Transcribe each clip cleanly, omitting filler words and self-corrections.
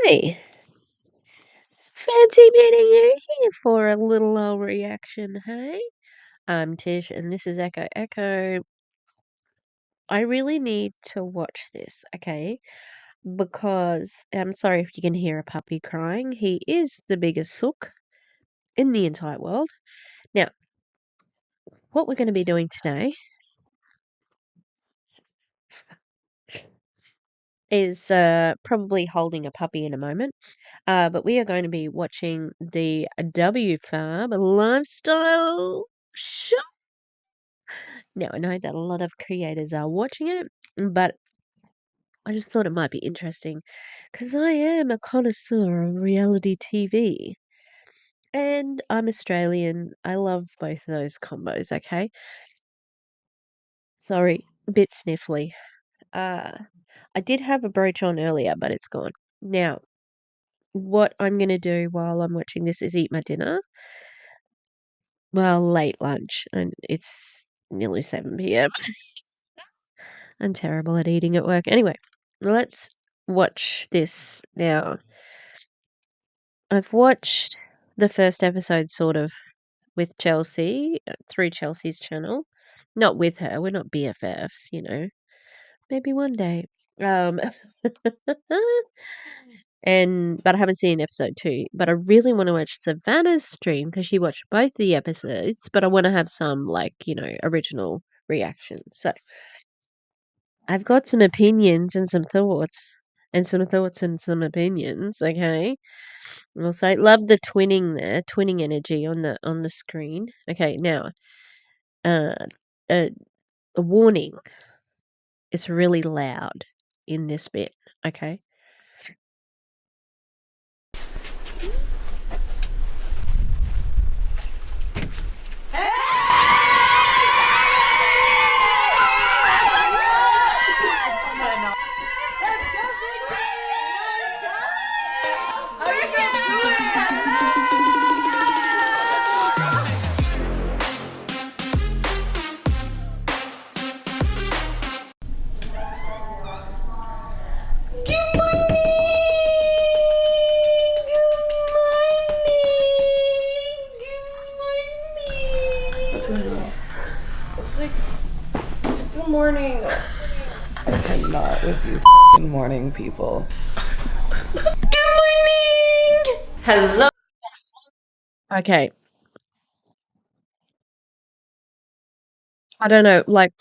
Hey, fancy meeting you here for a little old reaction, hey? I'm Tish and this is Echo. Echo, I really need to watch this, okay? Because I'm sorry if you can hear a puppy crying. He is the biggest sook in the entire world. Now, what we're going to be doing today is probably holding a puppy in a moment. But we are going to be watching the WFABB lifestyle show. Now, I know that a lot of creators are watching it, but I just thought it might be interesting because I am a connoisseur of reality TV and I'm Australian. I love both of those combos, okay? Sorry, a bit sniffly. Uh, I did have a brooch on earlier, but it's gone. Now, what I'm going to do while I'm watching this is eat my dinner. Well, late lunch, and it's nearly 7 p.m. I'm terrible at eating at work. Anyway, let's watch this now. I've watched the first episode sort of with Chelsea through Chelsea's channel. Not with her. We're not BFFs, you know. Maybe one day. Um and but I haven't seen episode 2. But I really want to watch Savannah's stream because she watched both the episodes, but I want to have some like, original reaction. So I've got some opinions and some thoughts. And some thoughts and some opinions, okay? Also, love the twinning there, twinning energy on the screen. Okay, now, uh, a, a warning. It's really loud in this bit. Okay. What's going on? It's like 6 in the morning. I'm not with you f***ing morning people. Good morning! Hello. Okay. I don't know, like,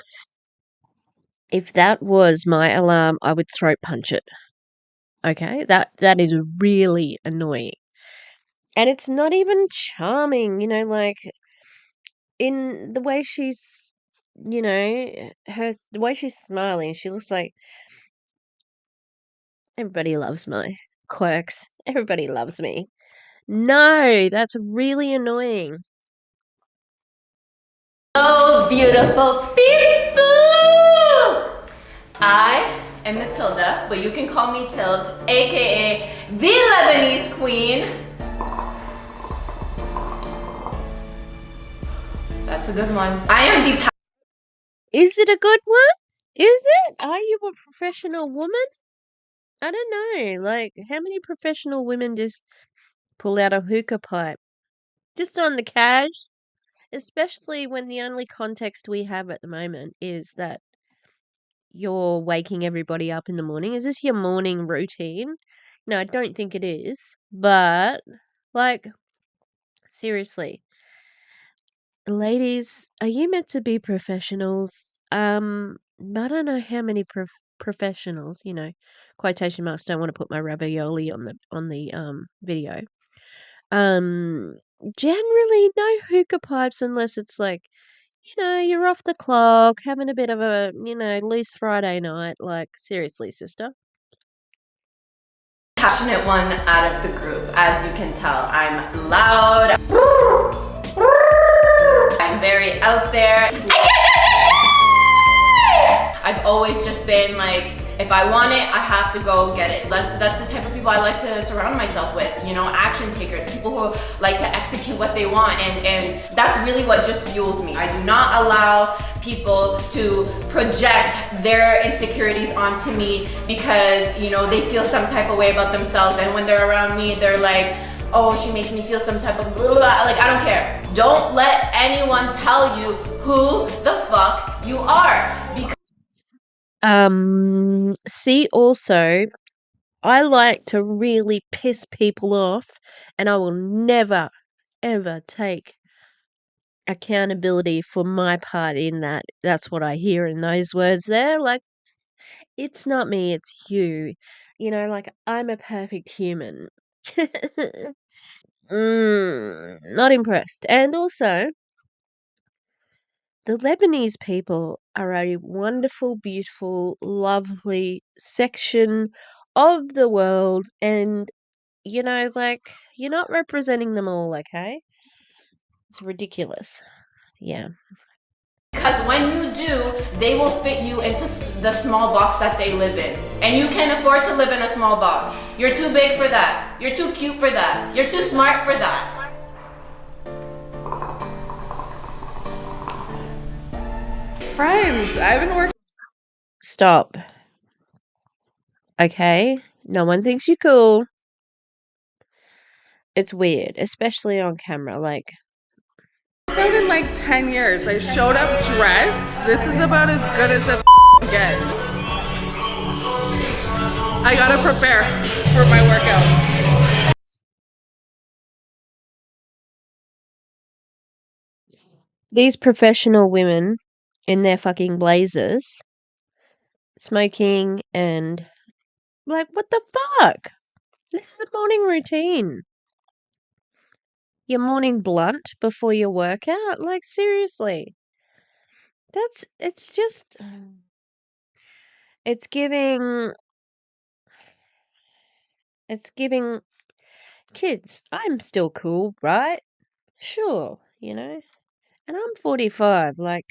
if that was my alarm, I would throat punch it. Okay? That is really annoying. And it's not even charming, like in the way she's, the way she's smiling, she looks like everybody loves my quirks. Everybody loves me. No, that's really annoying. Hello, beautiful people. I am Matilda, but you can call me Tilds, aka the Lebanese Queen. That's a good one. I am the Is it a good one? Is it? Are you a professional woman? I don't know. Like, how many professional women just pull out a hookah pipe? Just on the cash? Especially when the only context we have at the moment is that you're waking everybody up in the morning. Is this your morning routine? No, I don't think it is. But, like, seriously, ladies, are you meant to be professionals? I don't know how many professionals, quotation marks, don't want to put my ravioli on the video. Um, Generally no hookah pipes unless it's like, you're off the clock, having a bit of a, loose Friday night. Like, seriously, sister. passionate one out of the group. As you can tell, I'm loud. I'm very out there. I've always just been like if I want it, I have to go get it. That's the type of people I like to surround myself with, you know, action takers, people who like to execute what they want, and that's really what just fuels me. I do not allow people to project their insecurities onto me because, you know, they feel some type of way about themselves, and when they're around me, they're like, oh, she makes me feel some type of blah, blah. Like, I don't care. Don't let anyone tell you who the fuck you are. See, also, I like to really piss people off, and I will never, ever take accountability for my part in that. That's what I hear in those words there. Like, it's not me, it's you. You know, like, I'm a perfect human. Not impressed. And also, the Lebanese people are a wonderful, beautiful, lovely section of the world, and you know, like, you're not representing them all, okay? It's ridiculous. Yeah. Because when you do, they will fit you into the small box that they live in. And you can't afford to live in a small box. You're too big for that. You're too cute for that. You're too smart for that. Friends, I've been working. Stop. Okay? No one thinks you're cool. It's weird, especially on camera. Like, Out in like 10 years. I showed up dressed. This is about as good as it gets. I gotta prepare for my workout. these professional women in their fucking blazers, smoking and like, what the fuck? This is a morning routine. Your morning blunt before your workout? Like, seriously. It's just, it's giving, it's giving kids, I'm still cool, right? Sure, you know? And I'm 45, like,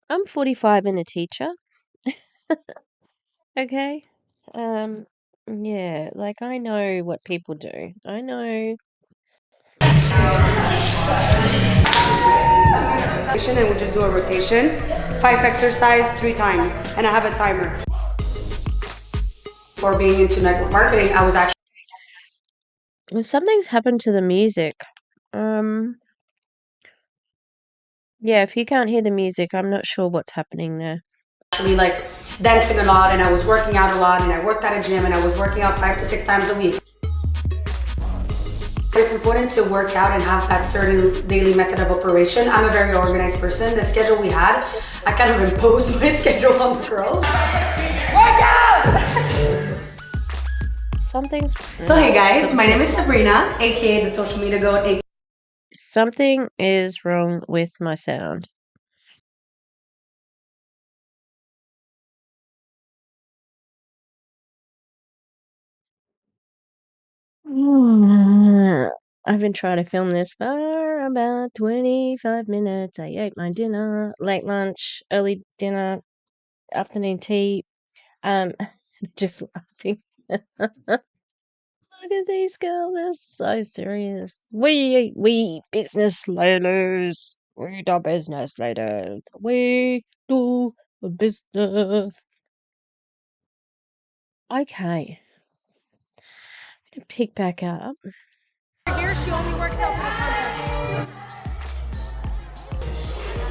I'm 45 and a teacher, okay? Um, yeah, like, I know what people do. I know. And we just do a rotation, 5 exercise 3 times, and I have a timer. For being into network marketing, I was actually Well, something's happened to the music. Yeah, if you can't hear the music, I'm not sure what's happening there. like dancing a lot, and I was working out a lot, and I worked at a gym, and I was working out 5 to 6 times a week. It's important to work out and have that certain daily method of operation. I'm a very organized person. The schedule we had, I kind of imposed my schedule on the girls. Work out! Something's. So hey guys, my name is Sabrina, aka the social media goat. Something is wrong with my sound. I've been trying to film this for about 25 minutes. I ate my dinner, late lunch, early dinner, afternoon tea. Just laughing. Look at these girls, they're so serious. We business ladies. We the business ladies. We do business. Okay. I'm gonna pick back up. Here, she only works out for the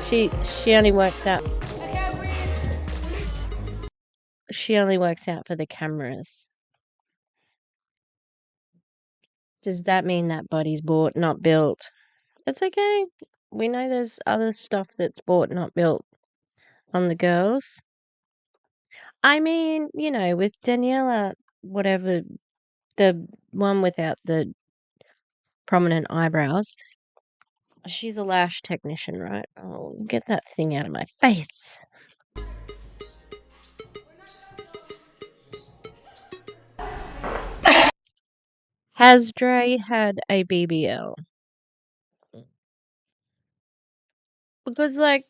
content. She only works out. Okay, breathe. She only works out for the cameras. Does that mean that body's bought, not built? It's okay. We know there's other stuff that's bought, not built on the girls. I mean, you know, with Daniela, whatever, the one without the prominent eyebrows, she's a lash technician, right? Oh, get that thing out of my face. Has Dre had a BBL? Because, like,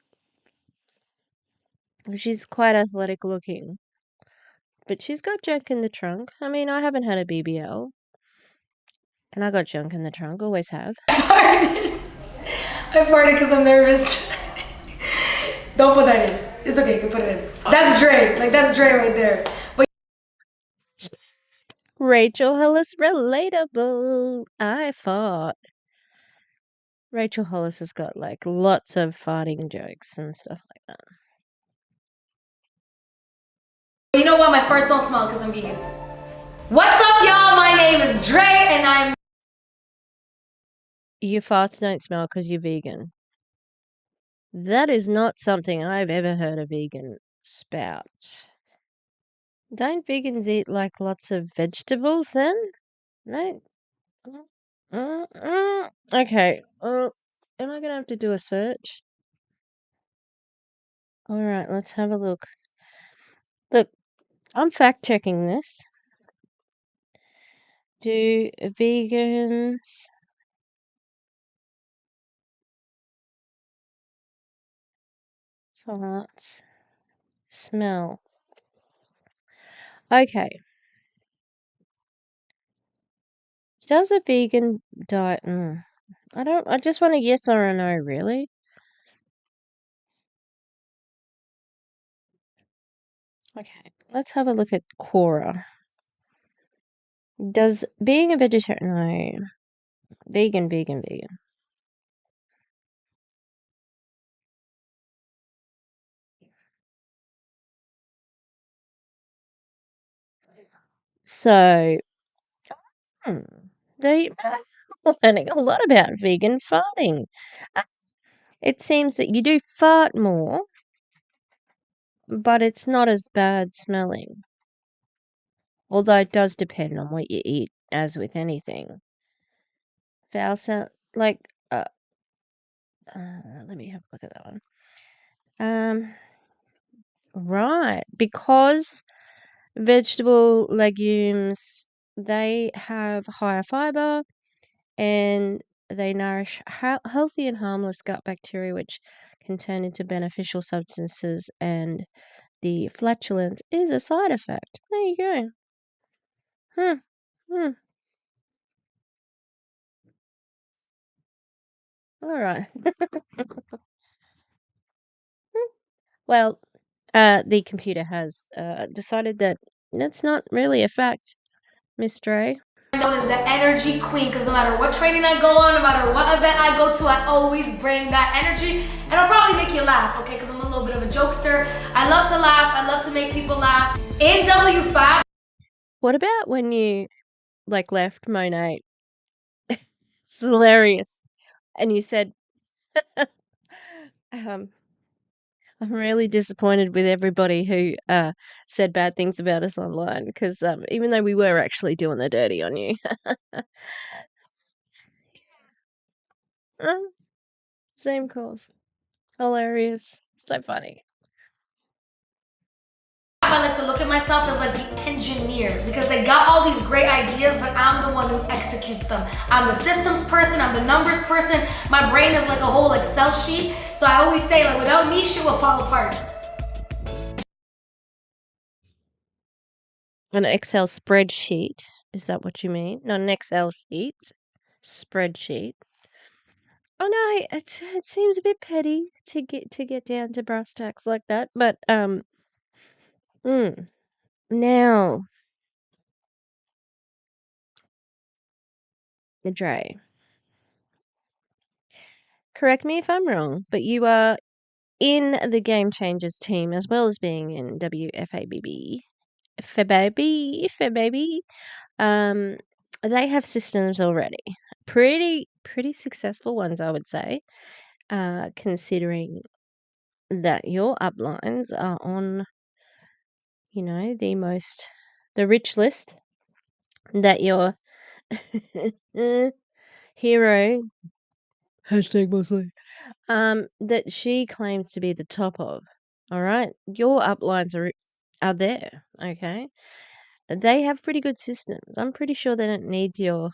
She's quite athletic looking. But she's got junk in the trunk. I mean, I haven't had a BBL. And I got junk in the trunk, always have. I farted because I'm nervous. Don't put that in. It's okay, you can put it in. That's Dre. Like, that's Dre right there. But Rachel Hollis relatable. I fought. Rachel Hollis has got like lots of farting jokes and stuff like that. you know what? My farts don't smell because I'm vegan. What's up, y'all? My name is Dre, and I'm... Your farts don't smell because you're vegan. That is not something I've ever heard a vegan spout. Don't vegans eat like lots of vegetables then? No. Okay. Am I gonna have to do a search? All right, let's have a look. Look, I'm fact checking this. Do vegans farts smell? Okay. Does a vegan diet? I just want a yes or a no, really. Okay, let's have a look at Quora. Does being a vegetarian, no, vegan. So, hmm, they learning a lot about vegan farting. Uh, It seems that you do fart more, but it's not as bad smelling. Although it does depend on what you eat, as with anything. Foul sound, like, let me have a look at that one. Right, because vegetable legumes, they have higher fiber and they nourish healthy and harmless gut bacteria, which can turn into beneficial substances, and the flatulence is a side effect. There you go. Hmm. Hmm. All right. Well, the computer has decided that that's not really a fact, Miss Dre. known as the energy queen because no matter what training I go on, no matter what event I go to, I always bring that energy, and I'll probably make you laugh, okay? Because I'm a little bit of a jokester. I love to laugh. I love to make people laugh. In WFABB. What about when you like left Monet? It's hilarious. And you said, I'm really disappointed with everybody who said bad things about us online because even though we were actually doing the dirty on you. Same cause. Hilarious. So funny. I like to look at myself as like the engineer because they got all these great ideas, but I'm the one who executes them. I'm the systems person, I'm the numbers person. My brain is like a whole Excel sheet. So I always say, like, without me, shit will fall apart. An Excel spreadsheet. Is that what you mean? Not an Excel sheet. Spreadsheet. Oh no, it seems a bit petty to get down to brass tacks like that, but now, Dre, correct me if I'm wrong, but you are in the Game Changers team as well as being in WFABB. FABB. They have systems already. Pretty successful ones, I would say. Considering that your uplines are on, the rich list that your hero #mostly that she claims to be the top of. All right, your uplines are there. Okay, they have pretty good systems. I'm pretty sure they don't need your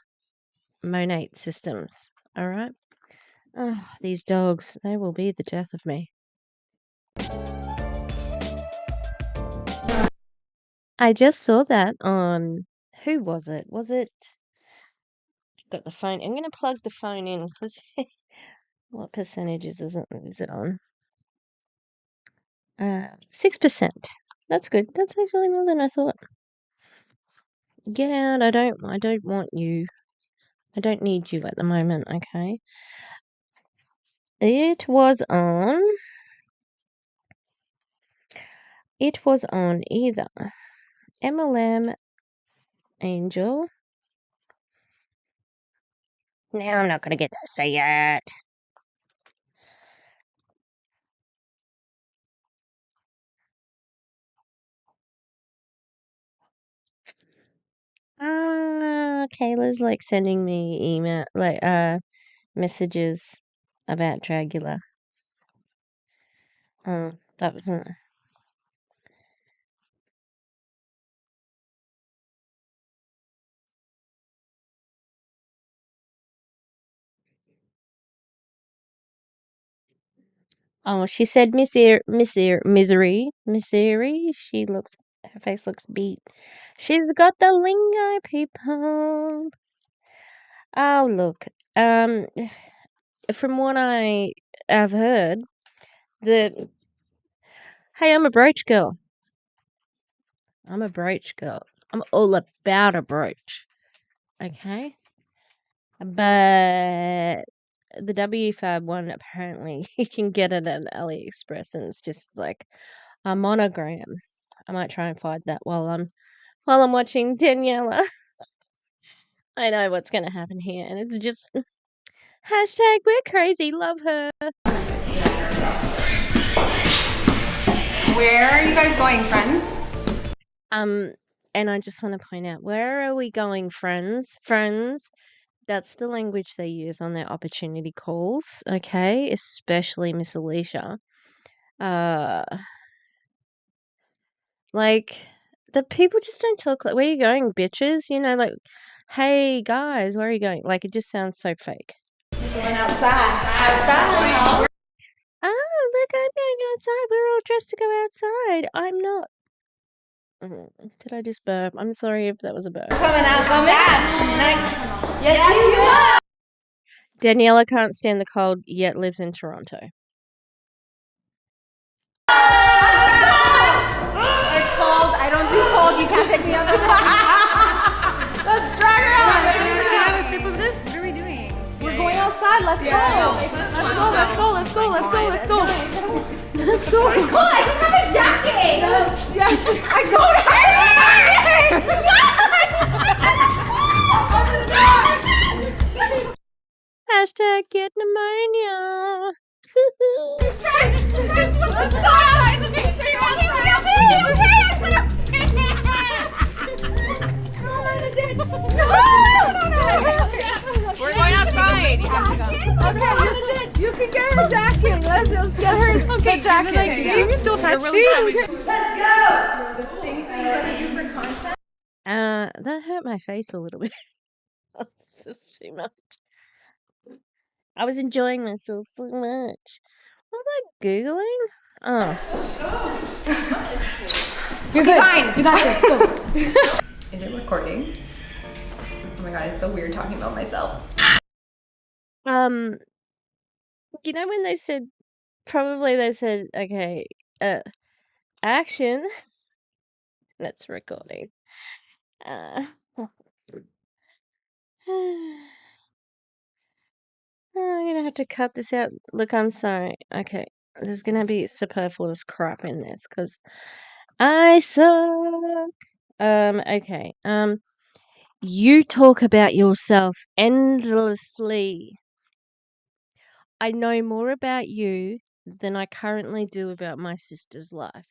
Monate systems. All right. Oh, these dogs, they will be the death of me. I just saw that on who was it? Was it got the phone? I'm gonna plug the phone in because what percentage is it on? 6%. That's good. That's actually more than I thought. Get out. I don't want you. I don't need you at the moment, okay? It was on either MLM Angel. Now I'm not gonna get to say it. Kayla's like sending me email messages about Dragula. That wasn't. Oh, she said misery. Her face looks beat. She's got the lingo, people. Oh, look. From what I've heard, that hey, I'm a brooch girl. I'm a brooch girl. I'm all about a brooch. Okay, but the WFABB one apparently you can get it at AliExpress, and it's just like a monogram. I might try and find that while I'm watching Daniela. I know what's gonna happen here, and it's just hashtag we're crazy, love her. Where are you guys going, friends? And I just want to point out, where are we going, friends? Friends, that's the language they use on their opportunity calls, okay? Especially Miss Alicia. Like, the people just don't talk like, where are you going, bitches? You know, like, hey, guys, where are you going? Like, it just sounds so fake. Going outside. Oh, look, I'm going outside. We're all dressed to go outside. I'm not. Did I just burp? I'm sorry if that was a burp. Coming outside tonight. Yes, you are. Daniela can't stand the cold, yet lives in Toronto. It's cold. I don't do cold. You can't pick me up. Let's drag her out. Can I have a sip of this? What are we doing? We're going outside. Let's go. Let's go. Let's go. Let's go. Let's go. Let's go. It's cold. I don't have a jacket. Yes. I don't have a jacket. Hashtag get pneumonia. Let's go, guys. Okay, so you're we're going outside. You have to go. Okay, you can get her jacket. Let's get her the jacket. Okay, you can still touch. Let's go. The things that you gotta do for content. That hurt my face a little bit. That's just too much. I was enjoying myself so much. What was I Googling? Oh. You're good. Fine. You got this. Go. Is it recording? Oh my god, it's so weird talking about myself. You know when they said, okay, action. That's recording. I'm gonna have to cut this out. Look, I'm sorry. Okay, there's gonna be superfluous crap in this because I suck. Okay. You talk about yourself endlessly. I know more about you than I currently do about my sister's life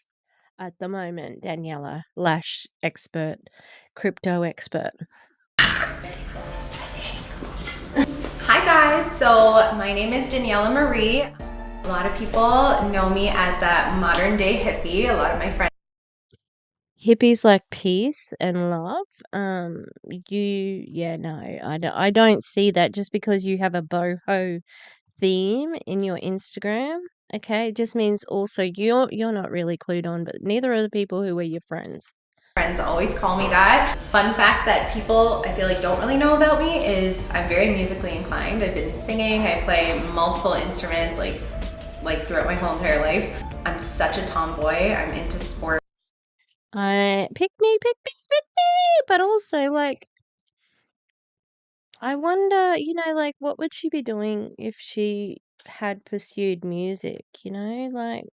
at the moment, Daniela, lash expert, crypto expert. Hi guys, so my name is Daniela Marie. A lot of people know me as that modern day hippie. A lot of my friends. Hippies like peace and love. No, I don't see that just because you have a boho theme in your Instagram. Okay, it just means also you're not really clued on, but neither are the people who are your friends. Friends always call me that. Fun facts that people I feel like don't really know about me is I'm very musically inclined. I've been singing, I play multiple instruments like throughout my whole entire life. I'm such a tomboy, I'm into sports. Pick me, pick me, pick me! But also, like, I wonder, like, what would she be doing if she had pursued music, Like,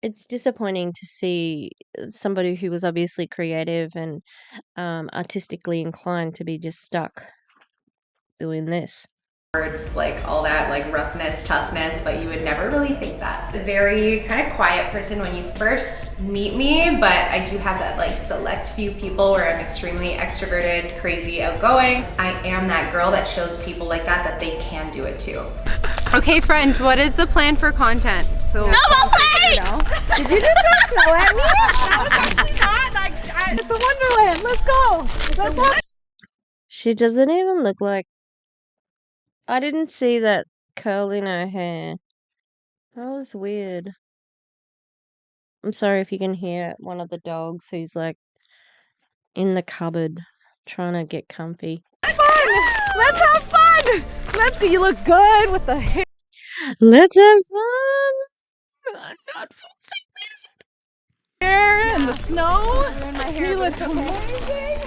it's disappointing to see somebody who was obviously creative and artistically inclined to be just stuck doing this. Like all that like roughness, toughness, but you would never really think that. A very kind of quiet person when you first meet me, but I do have that like select few people where I'm extremely extroverted, crazy, outgoing. I am that girl that shows people like that they can do it too. Okay, friends, what is the plan for content? So Snowball fight! Did you just throw snow at me? That was actually not. It's the Wonderland. Let's go. Let's go. She doesn't even look like... I didn't see that curl in her hair. That was weird. I'm sorry if you can hear one of the dogs who's like in the cupboard trying to get comfy. Fun. Let's have fun. Let's go. You look good with the hair Let's have fun! I'm not forcing this. and the snow. You look amazing.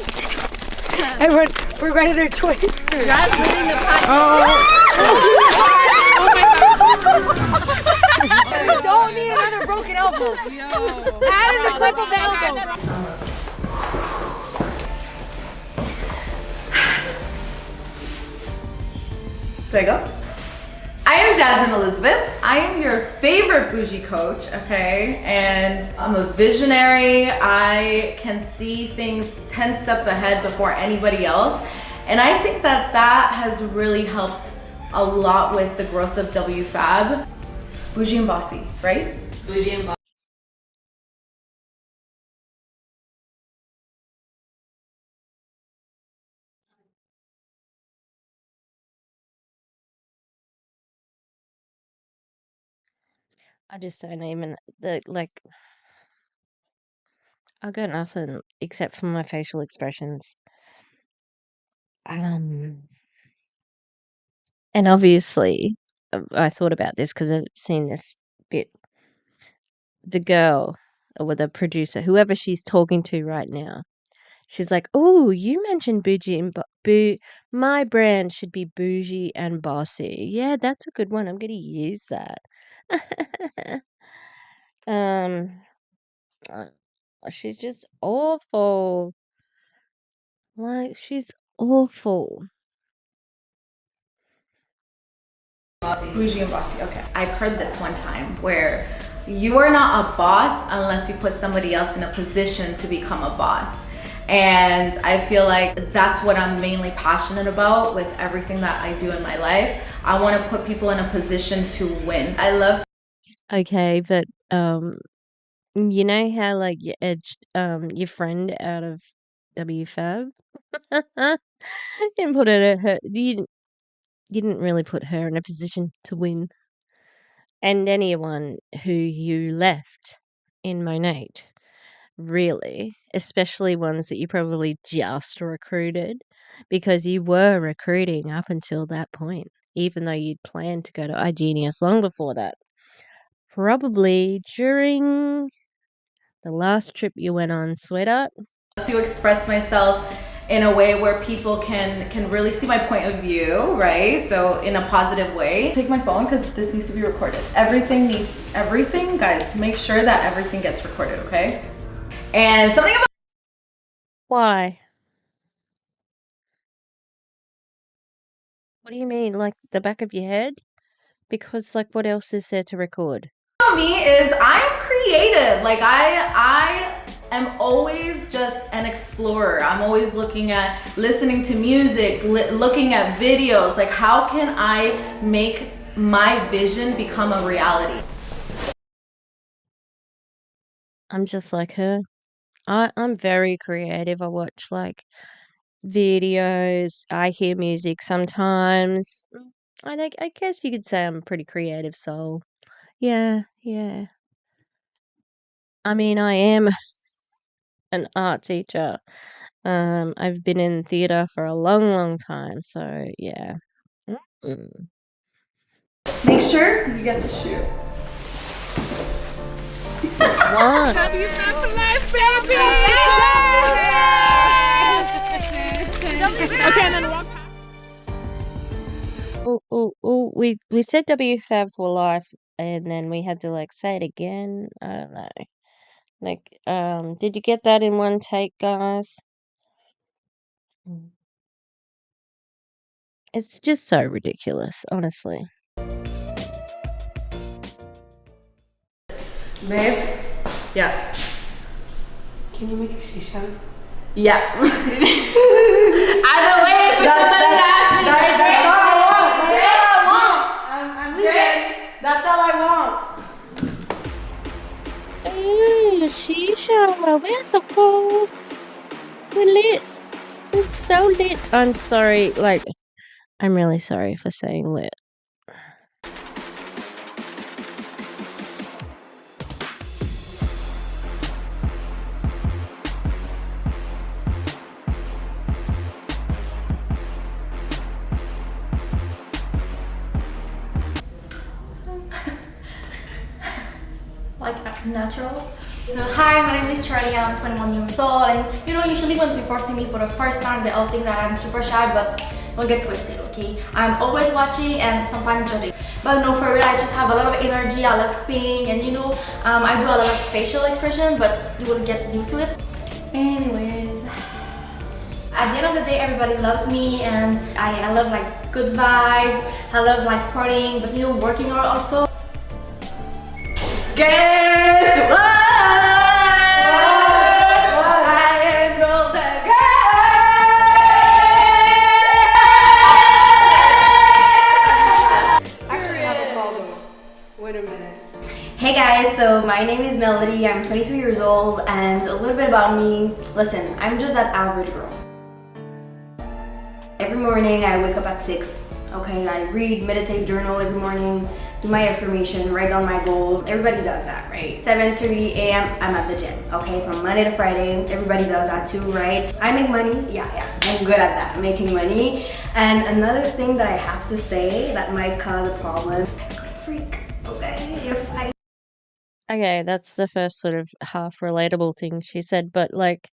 Everyone, we're ready to their choice. That's leading the podcast. We don't need another broken elbow. Add in the clip of the elbow. Do I go? I am Jasmine Elizabeth. I am your favorite bougie coach, okay? And I'm a visionary. I can see things 10 steps ahead before anybody else. And I think that has really helped a lot with the growth of WFABB. Bougie and bossy, right? Bougie and bossy. I just don't even like. I got nothing except for my facial expressions. And obviously, I thought about this because I've seen this bit. The girl or the producer, whoever she's talking to right now, she's like, "Oh, you mentioned bougie and my brand should be bougie and bossy. Yeah, that's a good one. I'm gonna use that." um, uh, she's just awful. Like, she's awful. Bougie and bossy, okay. I've heard this one time where you are not a boss unless you put somebody else in a position to become a boss. And I feel like that's what I'm mainly passionate about with everything that I do in my life. I want to put people in a position to win. I love Okay, but you know how like you edged your friend out of WFAB? You didn't really put her in a position to win. And anyone who you left in Monate, really, especially ones that you probably just recruited, because you were recruiting up until that point, even though you'd planned to go to iGenius long before that. Probably during the last trip you went on, sweetheart. to express myself in a way where people can really see my point of view, right? So in a positive way. Take my phone because this needs to be recorded. Everything, guys, make sure that everything gets recorded, okay? And something about Why? What do you mean, like the back of your head? Because, like, what else is there to record? me is I am creative. Like I am always just an explorer. I'm always listening to music, looking at videos. Like how can I make my vision become a reality? I'm just like her. I'm very creative. I watch, like, videos. I hear music sometimes. I guess you could say I'm a pretty creative soul. Yeah, yeah. I mean, I am an art teacher. I've been in theatre for a long, long time, so yeah. Mm. Make sure you get the shoe. One. WFABB for life, baby! Okay, and then walk past. Oh, we said WFAB for life, and then we had to like say it again. I don't know. Like, did you get that in one take, guys? Mm. It's just so ridiculous, honestly. Babe, Yeah. can you make a shisha? Yeah. I've been waiting for somebody to ask me. That's all I want. That's all I want. I'm leaving. That's all I want. Ooh, shisha, we're so cool. We're lit. We're so lit. I'm sorry, like, I'm really sorry for saying lit. Like natural. So hi, my name is Charlie. I'm 21 years old, and usually when people see me for the first time, they all think that I'm super shy, but don't get twisted, okay? I'm always watching and sometimes judging. But no, for real, I just have a lot of energy. I love being, and I do a lot of facial expression, but you will get used to it. Anyways, at the end of the day, everybody loves me, and I love like good vibes. I love like partying, but working also. Guess what? I enrolled a girl. Actually, I have a call though. Wait a minute. Hey guys, so my name is Melody. I'm 22 years old, and a little bit about me. Listen, I'm just that average girl. Every morning I wake up at 6. Okay, I read, meditate, journal every morning, do my affirmation, write down my goals. Everybody does that, right? 7:30 a.m. I'm at the gym. Okay, from Monday to Friday, everybody does that too, right? I make money. Yeah, I'm good at that, making money. And another thing that I have to say that might cause a problem. Freak. Okay, Okay, that's the first sort of half relatable thing she said, but like,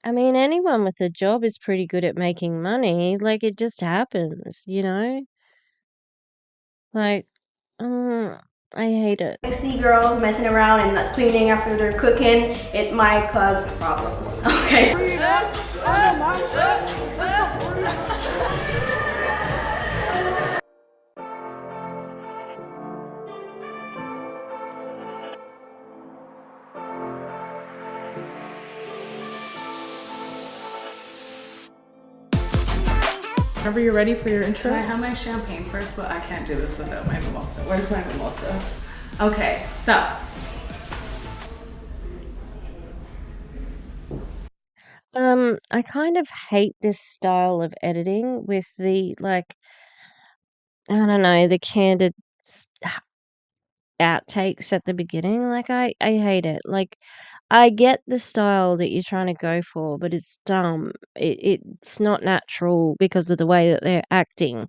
I mean, anyone with a job is pretty good at making money. Like, it just happens, you know? Like, I hate it. I see girls messing around and not cleaning after they're cooking, it might cause problems. Okay. Whenever you're ready for your intro. Can I have my champagne first? But I can't do this without my mimosa. Where's my mimosa? Okay, so. I kind of hate this style of editing with the, like, I don't know, the candid outtakes at the beginning. Like, I hate it. Like, I get the style that you're trying to go for, but it's dumb. It's not natural because of the way that they're acting.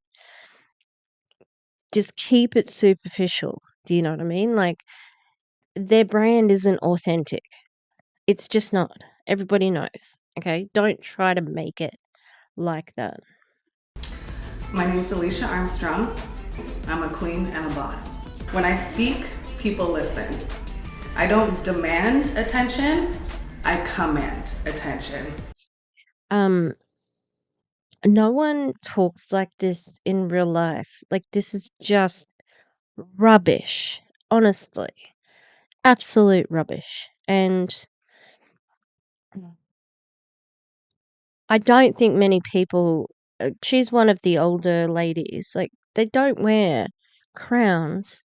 Just keep it superficial. Do you know what I mean? Like, their brand isn't authentic. It's just not. Everybody knows. Okay? Don't try to make it like that. My name's Alicia Armstrong. I'm a queen and a boss. When I speak, people listen. I don't demand attention, I command attention. No one talks like this in real life. Like, this is just rubbish. Honestly. Absolute rubbish. And I don't think many people, she's one of the older ladies, like, they don't wear crowns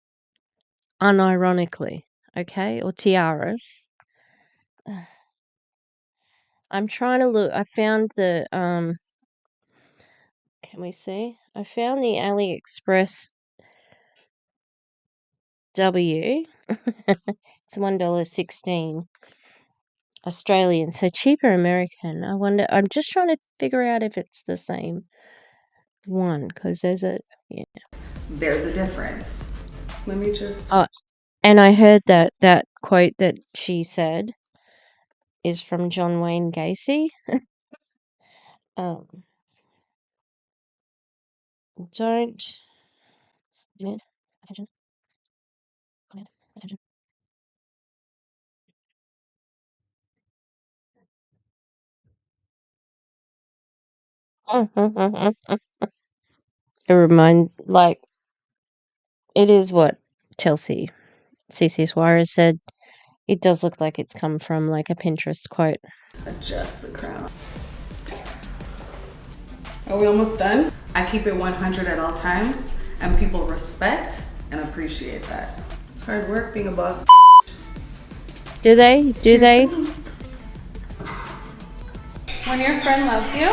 unironically, okay, or tiaras. I'm trying to look. I found the can we see? I found the AliExpress W. It's $1.16 Australian, so cheaper American. I wonder. I'm just trying to figure out if it's the same one because there's a There's a difference. Let me just. Oh, and I heard that quote that she said is from John Wayne Gacy. um, don't demand attention. Command attention. It it is what Chelsea CC Suarez said. It does look like it's come from like a Pinterest quote. Adjust the crown. Are we almost done? I keep it 100 at all times, and people respect and appreciate that. It's hard work being a boss. Do they? When your friend loves you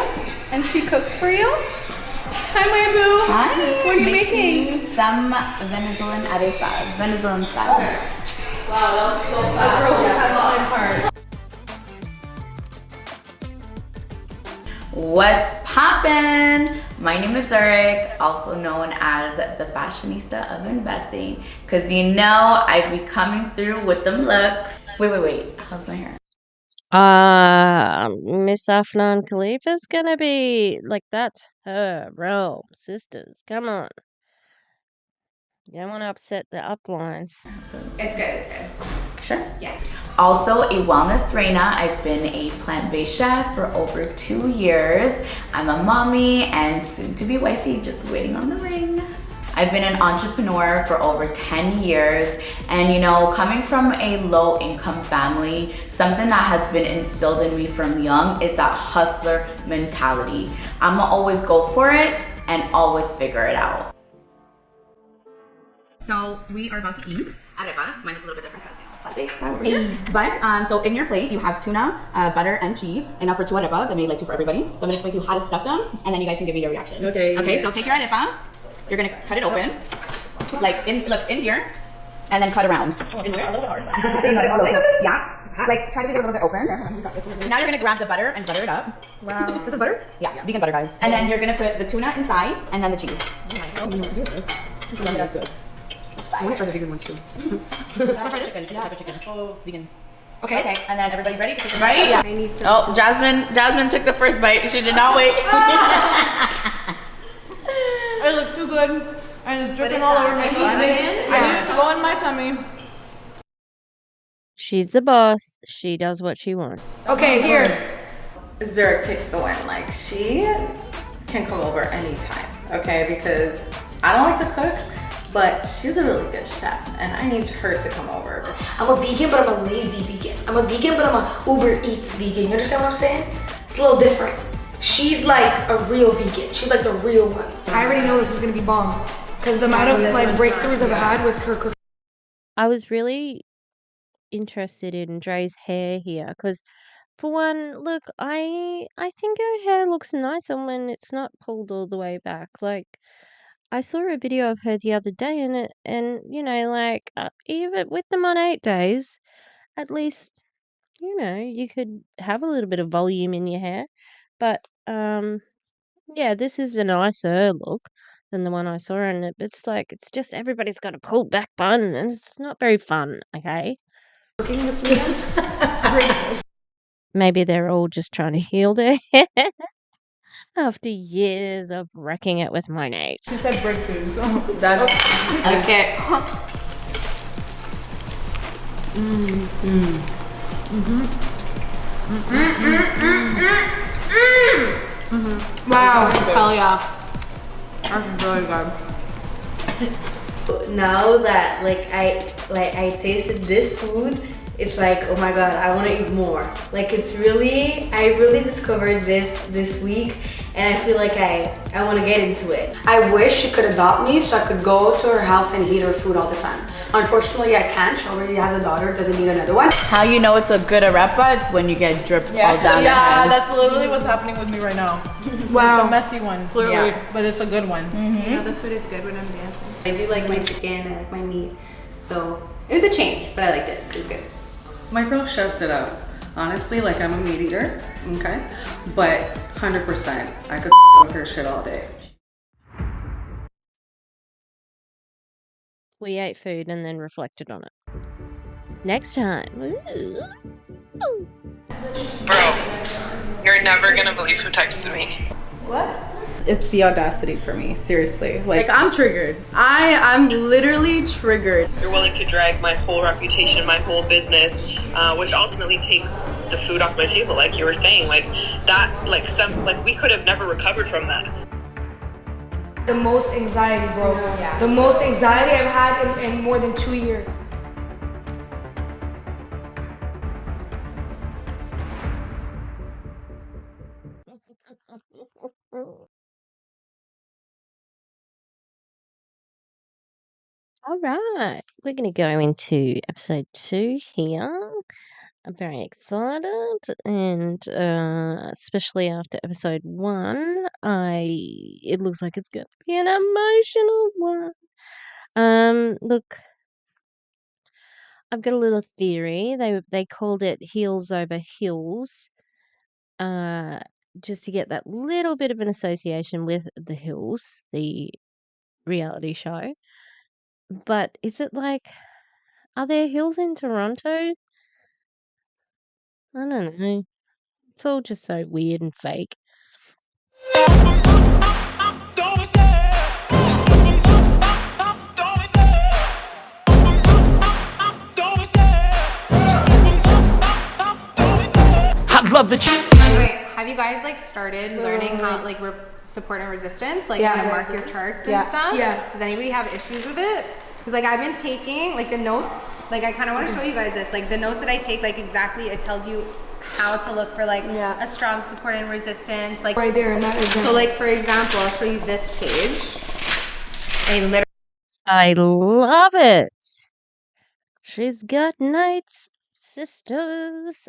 and she cooks for you. Hi, my boo. Hi. What are you making? Some Venezuelan arepas, Venezuelan style. Wow, that was so fast. The girl who has my heart. What's poppin'? My name is Zurich, also known as the fashionista of investing, because you know I be coming through with them looks. Wait, how's my hair? Miss Afnan Khalifa's gonna be like that's her realm, sisters. Come on. You don't want to upset the uplines. It's good. Sure? Yeah. Also a wellness reina. I've been a plant-based chef for over 2 years. I'm a mommy and soon to be wifey, just waiting on the ring. I've been an entrepreneur for over 10 years, and you know, coming from a low income family, something that has been instilled in me from young is that hustler mentality. I'ma always go for it and always figure it out. So we are about to eat arepas. Mine is a little bit different because but so in your plate you have tuna, butter, and cheese. Enough for 2 arepas. I made like 2 for everybody. So I'm gonna explain to you how to stuff them, and then you guys can give me your reaction. Okay. So take your arepa. You're gonna cut it open, like in here, and then cut around. In there? Yeah. Like try to get it a little bit open. Now you're gonna grab the butter and butter it up. Wow. This is butter? Yeah, vegan butter, guys. And then you're gonna put the tuna inside, and then the cheese. Oh, you know what to do this. This is what good. I want to try the vegan one too. I want to try this. It's a type of chicken. Oh, vegan. Okay, and then everybody's ready to take a bite? Yeah. I need to. Oh, Jasmine took the first bite. She did not wait. It looked too good. And it's dripping all over my tummy. I need it to go in my tummy. She's the boss. She does what she wants. Okay, here. Zurich takes the win. Like, she can come over anytime, okay? Because I don't like to cook, but she's a really good chef, and I need her to come over. I'm a vegan, but I'm a lazy vegan. I'm a vegan, but I'm a Uber Eats vegan. You understand what I'm saying? It's a little different. She's like a real vegan. She's like the real ones. I already know this is gonna be bomb because the amount of like breakthroughs I've had with her cooking. I was really interested in Dre's hair here because, for one, look, I think her hair looks nicer when it's not pulled all the way back. Like, I saw a video of her the other day, and you know, like even with them on 8 days, at least you know you could have a little bit of volume in your hair. But yeah, this is a nicer look than the one I saw, and it's like it's just everybody's got a pulled back bun, and it's not very fun. Okay, Cooking this weekend. maybe they're all just trying to heal their hair after years of wrecking it with Monate. She said breakthroughs. That's Okay. Wow. Hell yeah. That's really good. Now that I tasted this food, it's like, oh my god, I want to eat more. Like I really discovered this week, and I feel like I want to get into it. I wish she could adopt me so I could go to her house and eat her food all the time. Unfortunately, I can't. She already has a daughter, doesn't need another one. How you know it's a good arepa? It's when you get drips all down your Yeah, head. that's literally what's happening with me right now. Wow. It's a messy one, clearly, Yeah. but it's a good one. You know, the food is good when I'm dancing. I do like my chicken, I like my meat. So it was a change, but I liked it. It was good. My girl chefs it up. Honestly, like I'm a meat eater, okay? But 100%, I could with her shit all day. We ate food and then reflected on it. Next time. Ooh. Bro, you're never gonna believe who texted me. What? It's the audacity for me, seriously. Like I'm triggered. I'm literally triggered. You're willing to drag my whole reputation, my whole business, which ultimately takes the food off my table, like you were saying. Like that, like we could have never recovered from that. The most anxiety, bro. Yeah. The most anxiety I've had in more than 2 years. All right, we're going to go into episode 2 here. I'm very excited, and especially after episode 1, it looks like it's going to be an emotional one. Look, I've got a little theory. They called it Heels Over Hills, just to get that little bit of an association with The Hills, the reality show. But is it like, are there hills in Toronto? I don't know. It's all just so weird and fake. I love the Wait, have you guys like started learning how like support and resistance, like how to mark your charts and stuff? Yeah. Does anybody have issues with it? Because like I've been taking like the notes, like I kind of want to show you guys this, like the notes that I take, like exactly it tells you how to look for like a strong support and resistance, like right there in that example. So like for example, I'll show you this page. I love it. She's got Knight's sisters.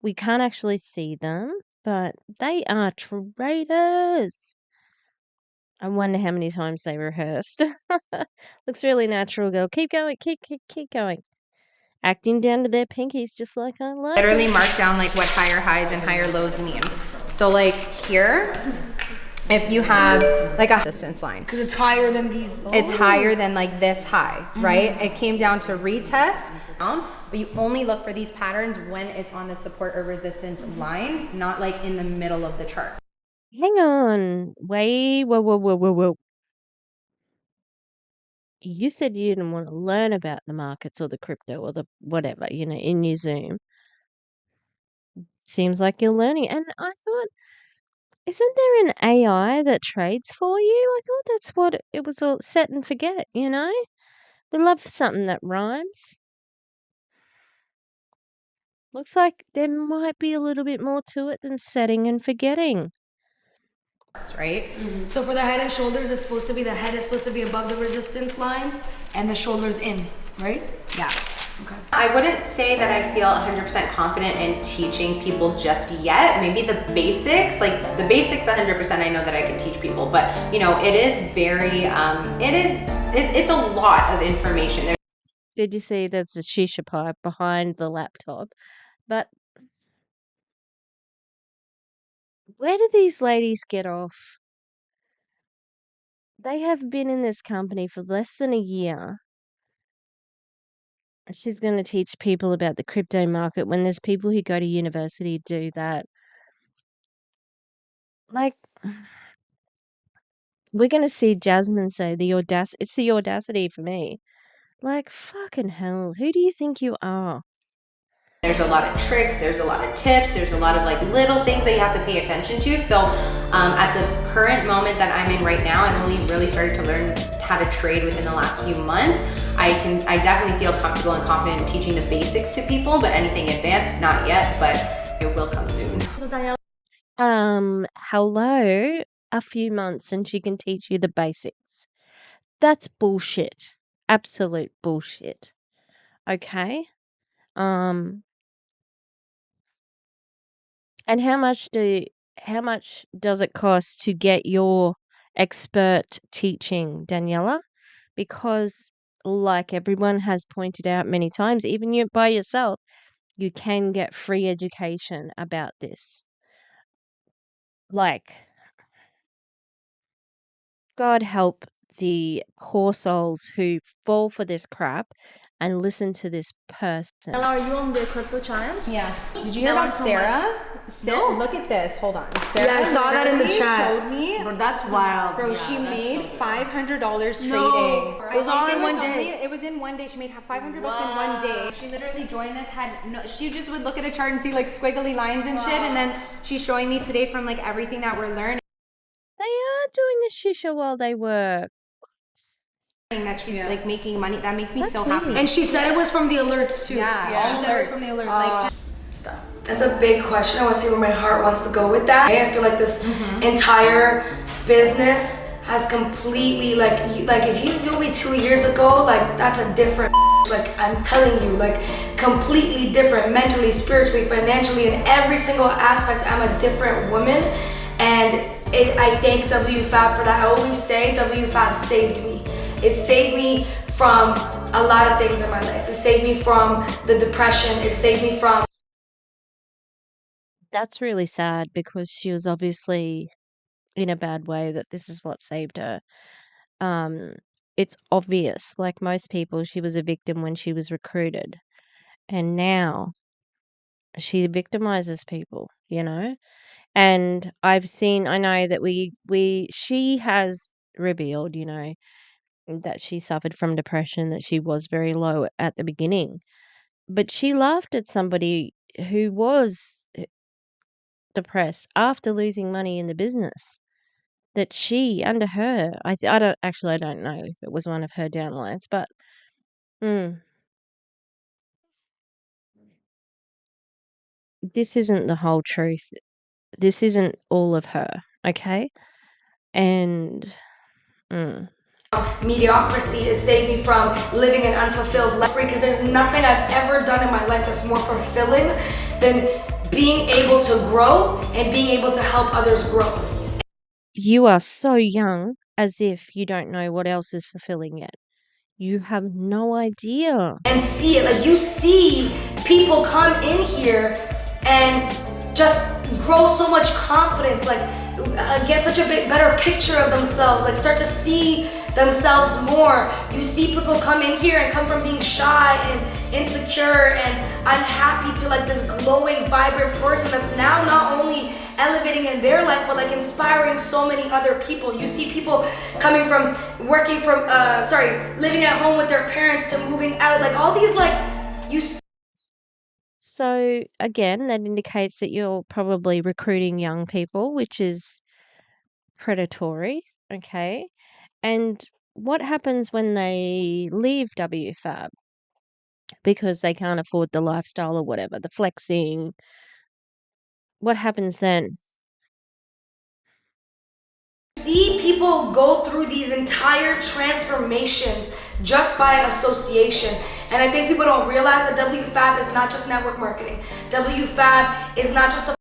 We can't actually see them, but they are traitors. I wonder how many times they rehearsed. Looks really natural, girl. Keep going, keep going. Acting down to their pinkies just like I like. Literally mark down like what higher highs and higher lows mean. So like here, if you have like a distance line. Because it's higher than these. It's higher than like this high, right? It came down to retest, but you only look for these patterns when it's on the support or resistance lines, not like in the middle of the chart. Hang on. Whoa. You said you didn't want to learn about the markets or the crypto or the whatever, in your Zoom. Seems like you're learning. And I thought, isn't there an AI that trades for you? I thought that's what it was all set and forget, We love something that rhymes. Looks like there might be a little bit more to it than setting and forgetting. Right? So for the head and shoulders, it's supposed to be the head is supposed to be above the resistance lines and the shoulders in, right? Yeah. Okay. I wouldn't say that I feel 100% confident in teaching people just yet. Maybe the basics, 100% I know that I can teach people, but it is very, it's a lot of information. Did you see there's a shisha pipe behind the laptop? But where do these ladies get off? They have been in this company for less than a year. She's going to teach people about the crypto market when there's people who go to university to do that. Like, we're going to see Jasmine say it's the audacity for me. Like, fucking hell, who do you think you are? There's a lot of tricks, there's a lot of tips, there's a lot of like little things that you have to pay attention to. So at the current moment that I'm in right now, I've only really started to learn how to trade within the last few months. I definitely feel comfortable and confident in teaching the basics to people, but anything advanced, not yet, but it will come soon. Hello, a few months and she can teach you the basics. That's bullshit. Absolute bullshit. Okay? And how much does it cost to get your expert teaching, Daniela? Because like everyone has pointed out many times, even you by yourself, you can get free education about this. Like, God help the poor souls who fall for this crap and listen to this person. Are you on the crypto challenge? Yeah. Did you hear about Sarah? No. Look at this. Hold on. Sarah Yeah, I saw that in the chat. showed me. But that's wild. Bro, she made $500 trading. No. It was all in one day. It was in one day. She made $500 in one day. She literally joined this. She just would look at a chart and see like squiggly lines and shit. And then she's showing me today from like everything that we're learning. They are doing the shisha while they work. That she's like making money. That makes me so weird. happy. And she said it was from the alerts too. Yeah. She said it was from the alerts. That's a big question. I want to see where my heart wants to go with that. I feel like this entire business has completely like if you knew me 2 years ago, like that's a different like I'm telling you, like completely different mentally, spiritually, financially, in every single aspect. I'm a different woman, and I thank WFABB for that. I always say WFABB saved me. It saved me from a lot of things in my life. It saved me from the depression. It saved me from. That's really sad because she was obviously in a bad way that this is what saved her. It's obvious, like most people, she was a victim when she was recruited. And now she victimizes people, you know? And I know that she has revealed, you know, that she suffered from depression, that she was very low at the beginning. But she laughed at somebody who was depressed after losing money in the business. That she, under her, I don't know if it was one of her downlines, but this isn't the whole truth. This isn't all of her, okay? And mediocrity. It saved me from living an unfulfilled life, because there's nothing I've ever done in my life that's more fulfilling than being able to grow and being able to help others grow. you are so young, as if you don't know what else is fulfilling yet. You have no idea. And see it, like you see people come in here and just grow so much confidence, like get such a better picture of themselves, like start to see themselves more. You see people come in here and come from being shy and insecure and unhappy to like this glowing, vibrant person that's now not only elevating in their life, but like inspiring so many other people. You see people coming from living at home with their parents to moving out, like all these So again, that indicates that you're probably recruiting young people, which is predatory, okay? And what happens when they leave WFABB because they can't afford the lifestyle or whatever, the flexing? What happens then? see people go through these entire transformations just by association. And I think people don't realize that WFABB is not just network marketing. WFABB is not just a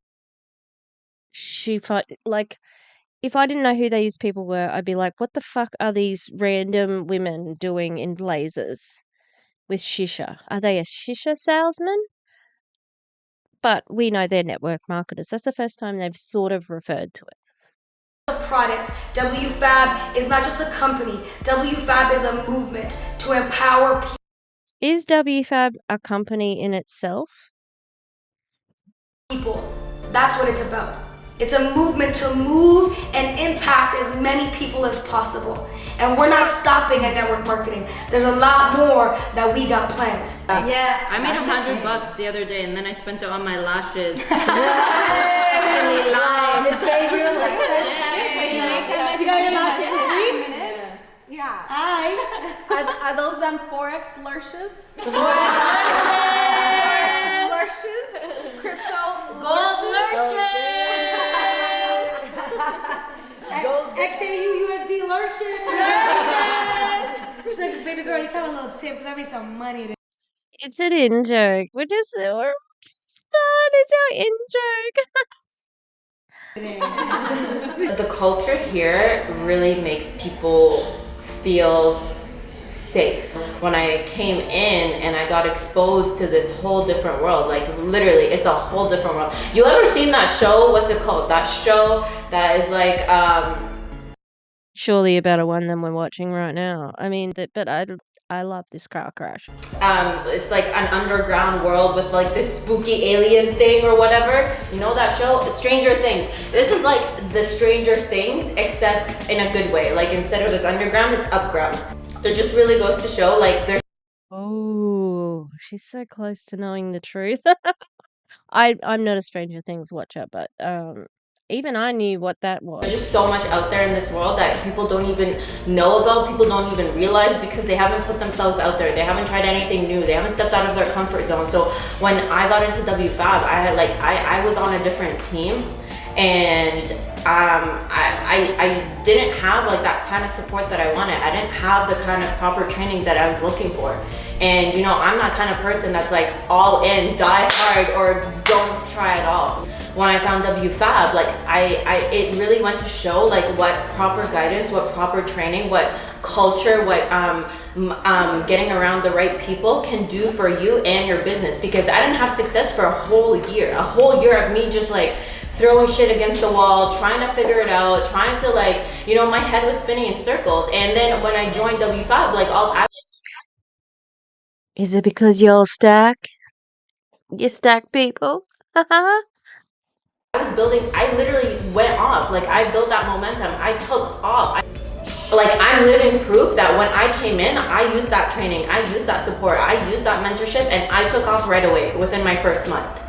If I didn't know who these people were, I'd be like, what the fuck are these random women doing in blazers with shisha? Are they a shisha salesman? But we know they're network marketers. That's the first time they've sort of referred to it. product. WFABB is not just a company. WFABB is a movement to empower people. Is WFABB a company in itself? That's what it's about. It's a movement to move and impact as many people as possible. And we're not stopping at network marketing. There's a lot more that we got planned. Yeah, I made $100 the other day, and then I spent it on my lashes. You got your lashes for 3 minutes? Yeah. Are those them Forex lurches? Lurches? Crypto? Gold lurches! XAU USD lurches! She's like, baby girl, you got a little tip because I made some money today. It's an in joke. It's fun. It's our in joke. The culture here really makes people feel safe. When I came in and I got exposed to this whole different world, like literally it's a whole different world. You ever seen that show? What's it called? That show that is like Surely a better one than we're watching right now. I mean, but I love this car crash. it's like an underground world with like this spooky alien thing or whatever. You know that show? Stranger Things. This is like the Stranger Things, except in a good way. Like instead of it's underground, it's upground. It just really goes to show like there's Oh, she's so close to knowing the truth. I'm not a Stranger Things watcher, but even I knew what that was. just so much out there in this world that people don't even know about, people don't even realize because they haven't put themselves out there. They haven't tried anything new. They haven't stepped out of their comfort zone. So when I got into WFAB, I was on a different team, and I didn't have like that kind of support that I wanted. I didn't have the kind of proper training that I was looking for. And you know, I'm that kind of person that's like all in, die hard, or don't try at all. When I found WFAB, like it really went to show like what proper guidance, what proper training, what culture, what getting around the right people can do for you and your business. Because I didn't have success for a whole year of me just like throwing shit against the wall, trying to figure it out, trying to like, you know, my head was spinning in circles. And then when I joined WFAB, like Is it because y'all stack? You stack people? I was building, I literally went off. Like I built that momentum, I took off. I'm living proof that when I came in, I used that training, I used that support, I used that mentorship, and I took off right away within my first month,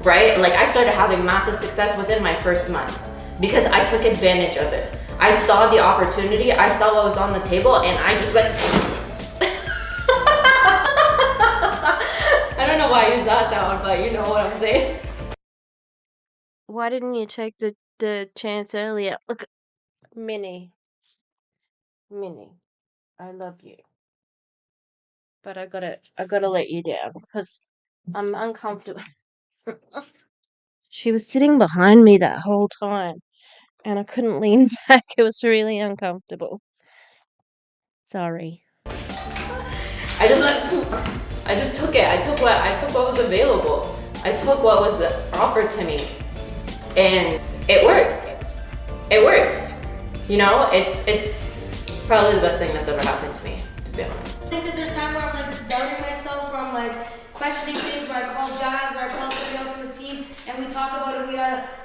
right? Like I started having massive success within my first month because I took advantage of it. I saw the opportunity, I saw what was on the table, and I just went, I don't know why I use that sound, but you know what I'm saying. Why didn't you take the chance earlier? Look, Minnie, I love you, but I gotta let you down because I'm uncomfortable. She was sitting behind me that whole time, and I couldn't lean back. It was really uncomfortable. Sorry. I just took it. I took what was available. I took what was offered to me, and it works. It works. You know, it's probably the best thing that's ever happened to me, to be honest. I think that there's time where I'm like doubting myself, where I'm like questioning things, where I call Jazz or I call somebody else on the team and we talk about it.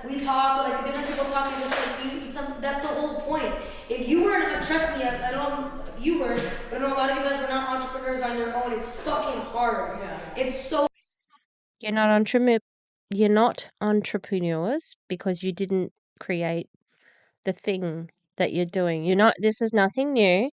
We talk, like different people talk, and just like that's the whole point. If you weren't, trust me, I don't, you were, but I know a lot of you guys were not entrepreneurs on your own. It's fucking hard. Yeah. It's so. You're not entrepreneurs because you didn't create the thing that you're doing. This is nothing new.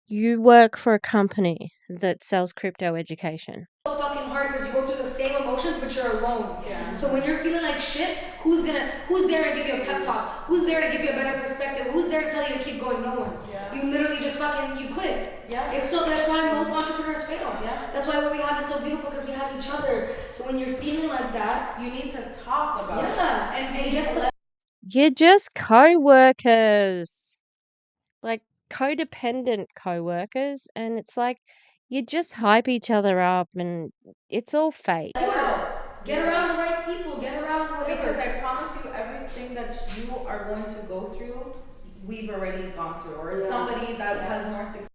You work for a company that sells crypto education. Fucking hard because you go through the same emotions, but you're alone. Yeah. So when you're feeling like shit, who's there to give you a pep talk? Who's there to give you a better perspective? Who's there to tell you to keep going? No one. Yeah. You literally just you quit. Yeah. That's why most entrepreneurs fail. Yeah. That's why what we have is so beautiful, because we have each other. So when you're feeling like that, you need to talk about it. Yeah. And get some. You're just co-workers. Like codependent co-workers, and it's like you just hype each other up and it's all fake. Get around the right people, get around whatever. Because I promise you, everything that you are going to go through, we've already gone through, or somebody that has more success.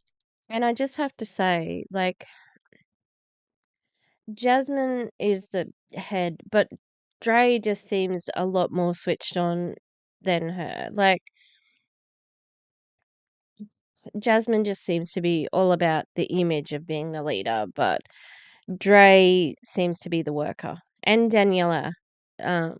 And I just have to say, like, Jasmine is the head, but Dre just seems a lot more switched on than her. Like, Jasmine just seems to be all about the image of being the leader, but Dre seems to be the worker. And Daniela. Success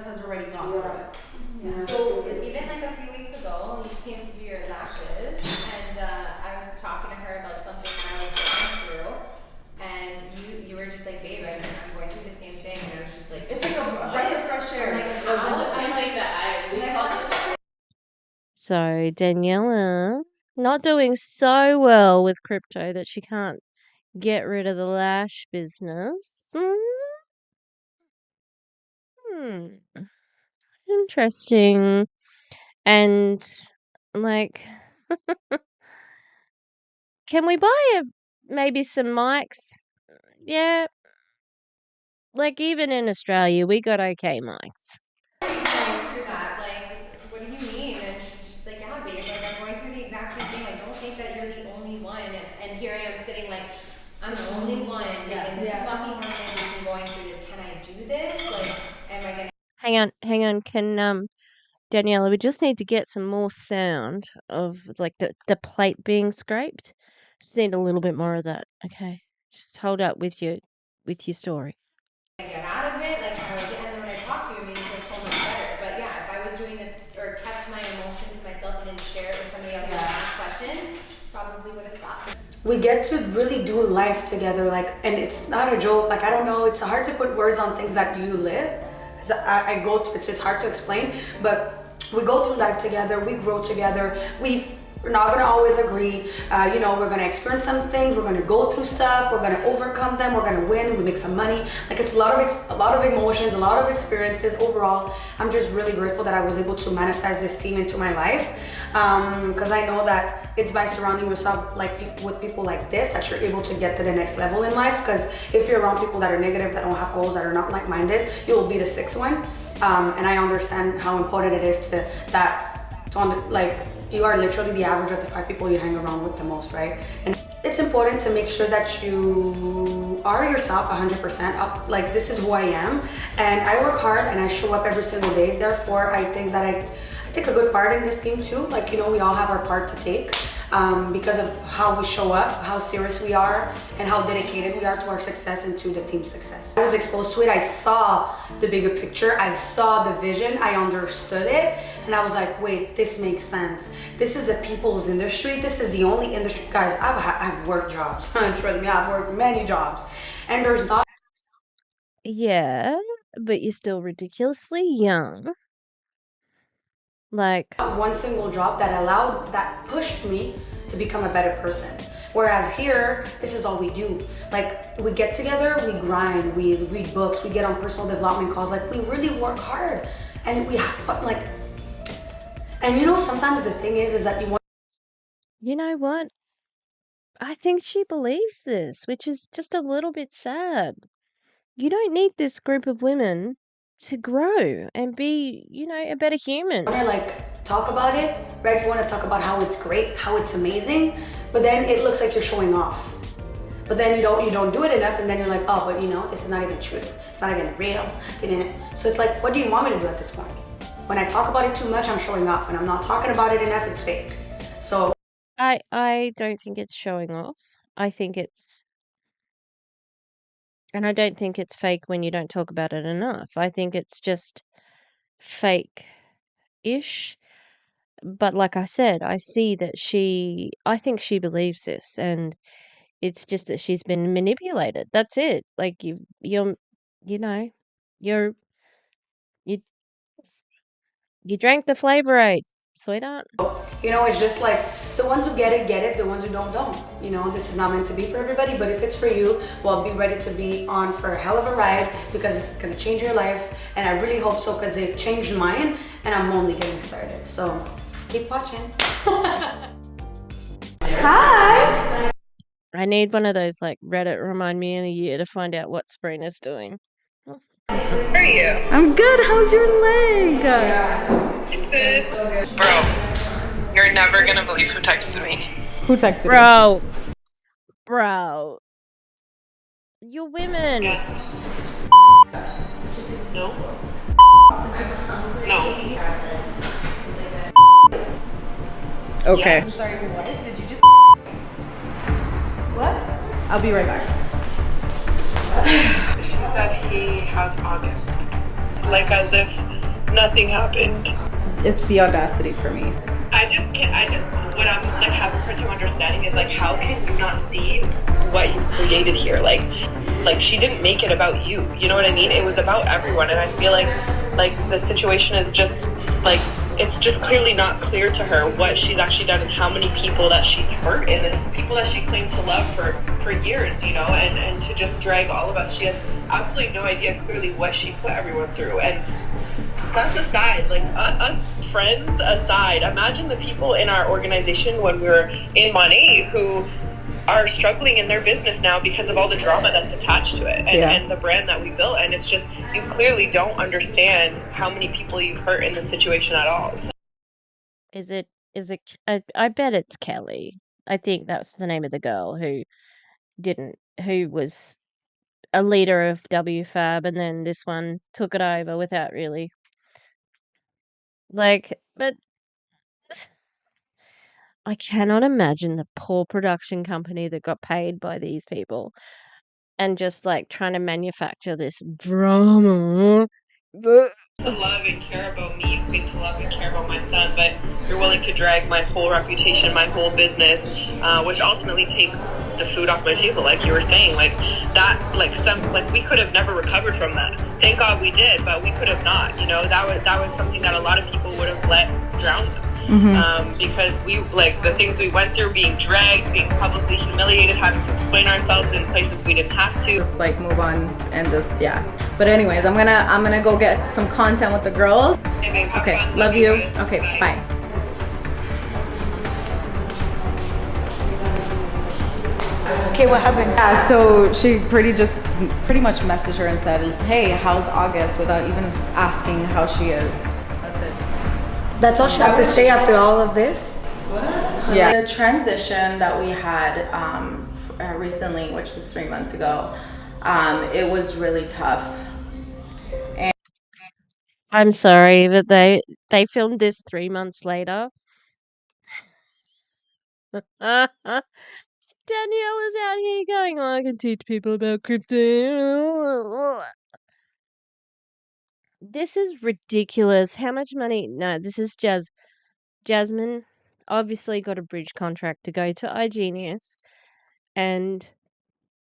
has already gone through it. Yeah. So even like a few weeks ago, you came to do your lashes, and I was talking to her about something I was going through, and you were just like, babe, I'm going through the same thing, and I was just like, it's like a breath of fresh air. Like, Something that we call it. So Daniela not doing so well with crypto that she can't get rid of the lash business. Interesting. And like Can we buy maybe some mics? Yeah. Like, even in Australia, we got okay mics. Are you going through that? Like, what do you mean? And she's just like, yeah, babe, like, I'm going through the exact same thing. Like, don't think that you're the only one. And here I am sitting like, I'm the only one in this fucking organization going through this. Can I do this? Like, am I gonna... Hang on. Can, Daniela, we just need to get some more sound of, like, the plate being scraped. Just need a little bit more of that. Okay. Just hold up with your story. get out of it, like how do I get, and then when I talk to you, it made me feel so much better. But yeah, if I was doing this or kept my emotion to myself and didn't share it with somebody else and ask questions, probably would have stopped. We get to really do life together, like, and it's not a joke. Like, I don't know, it's hard to put words on things that you live. Cause I go through, it's hard to explain, but we go through life together, we grow together, we're not gonna always agree. You know, we're gonna experience some things, we're gonna go through stuff, we're gonna overcome them, we're gonna win, we make some money. Like, it's a lot of emotions, a lot of experiences. Overall, I'm just really grateful that I was able to manifest this team into my life. Because I know that it's by surrounding yourself with people like this that you're able to get to the next level in life. Because if you're around people that are negative, that don't have goals, that are not like-minded, you will be the sixth one. And I understand how important it is you are literally the average of the 5 people you hang around with the most, right? And it's important to make sure that you are yourself 100%. Like, this is who I am, and I work hard and I show up every single day. Therefore, I think that I take a good part in this team too. Like, you know, we all have our part to take because of how we show up, how serious we are, and how dedicated we are to our success and to the team's success. I was exposed to it. I saw the bigger picture. I saw the vision. I understood it. And I was like, wait, this makes sense. This is a people's industry. This is the only industry, guys. I've worked jobs. Trust me, I've worked many jobs. And there's not... Yeah, but you're still ridiculously young. Like, one single job that pushed me to become a better person. Whereas here, this is all we do. Like, we get together, we grind, we read books, we get on personal development calls. Like, we really work hard and we have fun. Like, and you know, sometimes the thing is that you want... You know what? I think she believes this, which is just a little bit sad. You don't need this group of women to grow and be, you know, a better human. You want to, like, talk about it, right? You want to talk about how it's great, how it's amazing, but then it looks like you're showing off. But then you don't do it enough, and then you're like, oh, but you know, this is not even true. It's not even real. So it's like, what do you want me to do at this point? When I talk about it too much, I'm showing off. When I'm not talking about it enough, it's fake. So I don't think it's showing off. I think it's... And I don't think it's fake when you don't talk about it enough. I think it's just fake-ish. But like I said, I think she believes this, and it's just that she's been manipulated. That's it. Like, you know, you drank the Flavor Aid, sweetheart. you know, it's just like, the ones who get it, the ones who don't. You know, this is not meant to be for everybody, but if it's for you, well, be ready to be on for a hell of a ride, because this is gonna change your life, and I really hope so, because it changed mine, and I'm only getting started. So keep watching. Hi. I need one of those, like, Reddit remind me in a year to find out what Sabrina's doing. How are you? I'm good. How's your leg? It's good. Bro, you're never gonna believe who texted me. Who texted you? Bro. You're women. No. No. Okay. I'm sorry, what? Did you just... What? I'll be right back. She said he has August. Like, as if nothing happened. It's the audacity for me. What I'm like having a hard time understanding is, like, how can you not see what you've created here? Like she didn't make it about you. You know what I mean? It was about everyone, and I feel like the situation is just like, it's just clearly not clear to her what she's actually done and how many people that she's hurt, and the people that she claimed to love for years, you know, and to just drag all of us. She has absolutely no idea clearly what she put everyone through. And us aside, like us friends aside, imagine the people in our organization when we were in Monet who are struggling in their business now because of all the drama that's attached to it and the brand that we built. And it's just, you clearly don't understand how many people you've hurt in this situation at all. Is it I bet it's Kelly. I think that's the name of the girl who was a leader of WFAB, and then this one took it over without really but I cannot imagine the poor production company that got paid by these people and just trying to manufacture this drama. To love and care about me, to love and care about my son, but you're willing to drag my whole reputation, my whole business, which ultimately takes the food off my table, like you were saying, we could have never recovered from that. Thank God we did, but we could have not. That was something that a lot of people would have let drown them. Because the things we went through, being dragged, being publicly humiliated, having to explain ourselves in places we didn't have to. Just move on and But anyways, I'm gonna go get some content with the girls. Okay, love you. Okay, bye. Okay, what happened? Yeah, so she pretty much messaged her and said, hey, how's August, without even asking how she is. That's it. That's all she had to say after all of this? Yeah. The transition that we had recently, which was 3 months ago, it was really tough. And I'm sorry, but they filmed this 3 months later. Danielle is out here going, I can teach people about crypto. This is ridiculous. How much money? No, this is Jasmine obviously got a bridge contract to go to iGenius and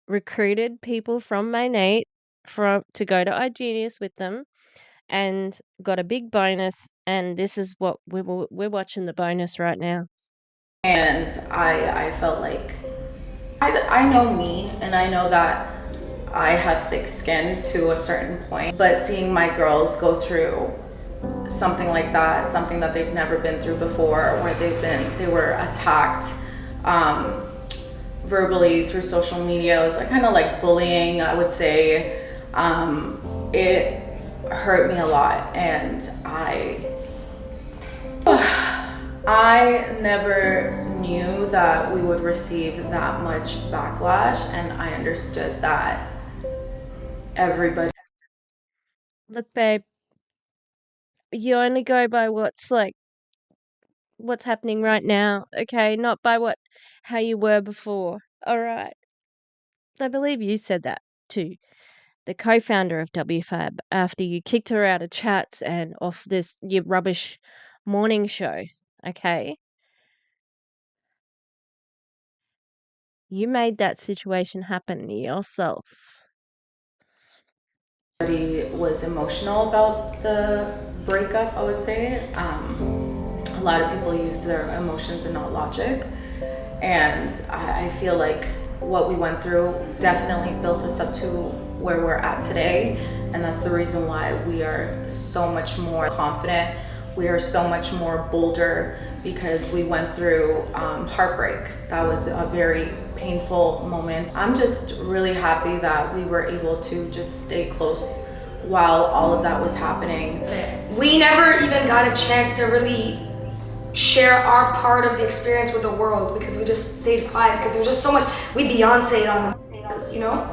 recruited people from Maynate to go to iGenius with them and got a big bonus, and this is what we're watching the bonus right now. And I felt like I know me, and I know that I have thick skin to a certain point, but seeing my girls go through something like that, something that they've never been through before, where they were attacked verbally through social media, it was kind of like bullying, I would say. It hurt me a lot, and I never knew that we would receive that much backlash, and I understood that everybody. Look, babe, you only go by what's happening right now, okay? Not by how you were before, all right? I believe you said that to the co-founder of WFAB after you kicked her out of chats and off your rubbish morning show, okay? You made that situation happen yourself. Everybody was emotional about the breakup, I would say. A lot of people use their emotions and not logic. And I feel like what we went through definitely built us up to where we're at today. And that's the reason why we are so much more confident. We are so much more bolder, because we went through heartbreak. That was a very painful moment. I'm just really happy that we were able to just stay close while all of that was happening. We never even got a chance to really share our part of the experience with the world, because we just stayed quiet, because there was just so much. We Beyonce'd on them,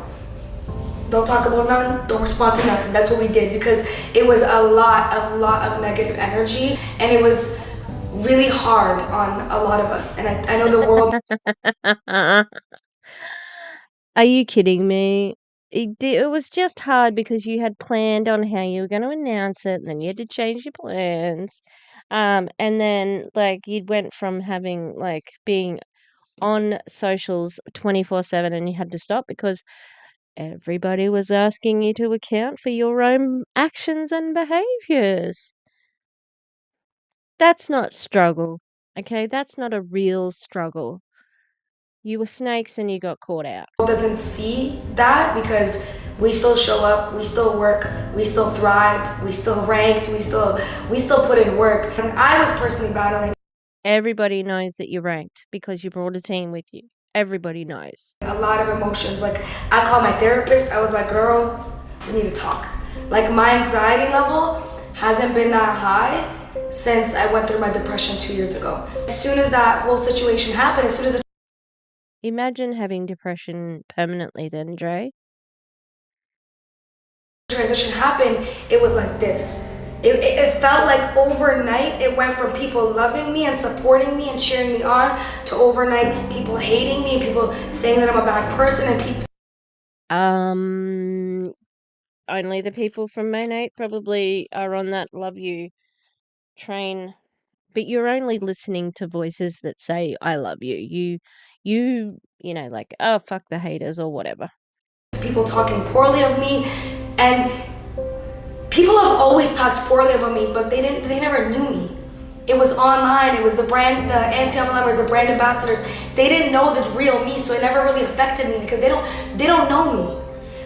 Don't talk about none, don't respond to none. That's what we did, because it was a lot of negative energy, and it was really hard on a lot of us. And I know the world. Are you kidding me? It was just hard because you had planned on how you were going to announce it, and then you had to change your plans. And then you went from having being on socials 24/7, and you had to stop because everybody was asking you to account for your own actions and behaviors. That's not struggle, okay? That's not a real struggle. You were snakes and you got caught out. Doesn't see that, because we still show up, we still work, we still thrived, we still ranked, we still put in work. And I was personally battling. Everybody knows that you're ranked because you brought a team with you. everybody knows. A lot of emotions. Like, I called my therapist. I was like, girl, we need to talk. Like, my anxiety level hasn't been that high since I went through my depression 2 years ago. As soon as that whole situation happened, as soon as the Imagine having depression permanently then, Dre. transition happened, it was like this. It felt like overnight it went from people loving me and supporting me and cheering me on to overnight people hating me and people saying that I'm a bad person and people. Only the people from Main 8 probably are on that love you train, but you're only listening to voices that say I love you. You know, like, oh, fuck the haters or whatever. People talking poorly of me, and people have always talked poorly about me, but they never knew me. It was online, it was the brand, the anti-mlmers, the brand ambassadors. They didn't know the real me, so it never really affected me because they don't know me.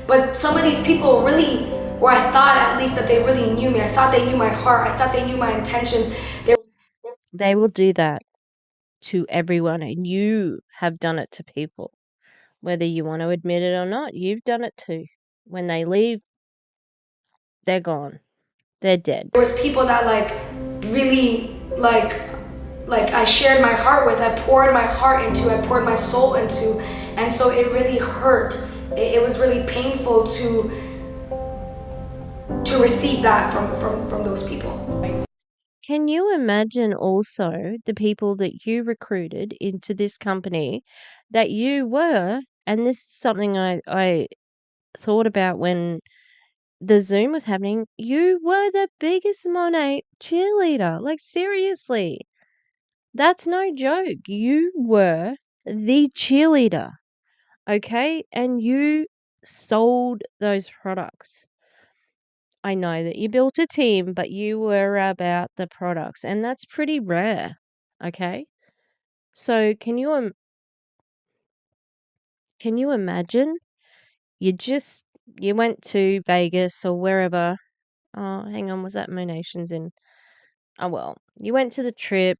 But some of these people really, or I thought at least that they really knew me. I thought they knew my heart. I thought they knew my intentions. They will do that to everyone, and you have done it to people. Whether you want to admit it or not, you've done it too. When they leave, they're gone. They're dead. There was people that like really like I shared my heart with. I poured my heart into. I poured my soul into, and so it really hurt. It was really painful to receive that from those people. Can you imagine also the people that you recruited into this company that you were, and this is something I thought about when the Zoom was happening, you were the biggest Monet cheerleader. Like, seriously. That's no joke. You were the cheerleader, okay? And you sold those products. I know that you built a team, but you were about the products, and that's pretty rare, okay? So can you imagine? You went to Vegas or wherever. Oh, hang on, was that Monations in? Oh well, you went to the trip.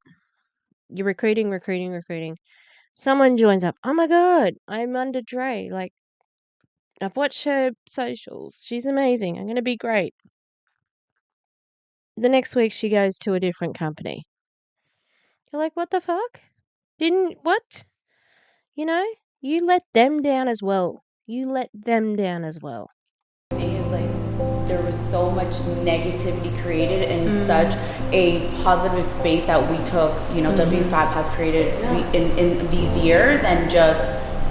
You're recruiting. Someone joins up. Oh my god, I'm under Dre. Like, I've watched her socials. She's amazing. I'm gonna be great. The next week she goes to a different company. You're like, what the fuck? What? You know, you let them down as well. You let them down as well. Thing is, like, there was so much negativity created in such a positive space that we took, you know, WFABB has created in these years, and just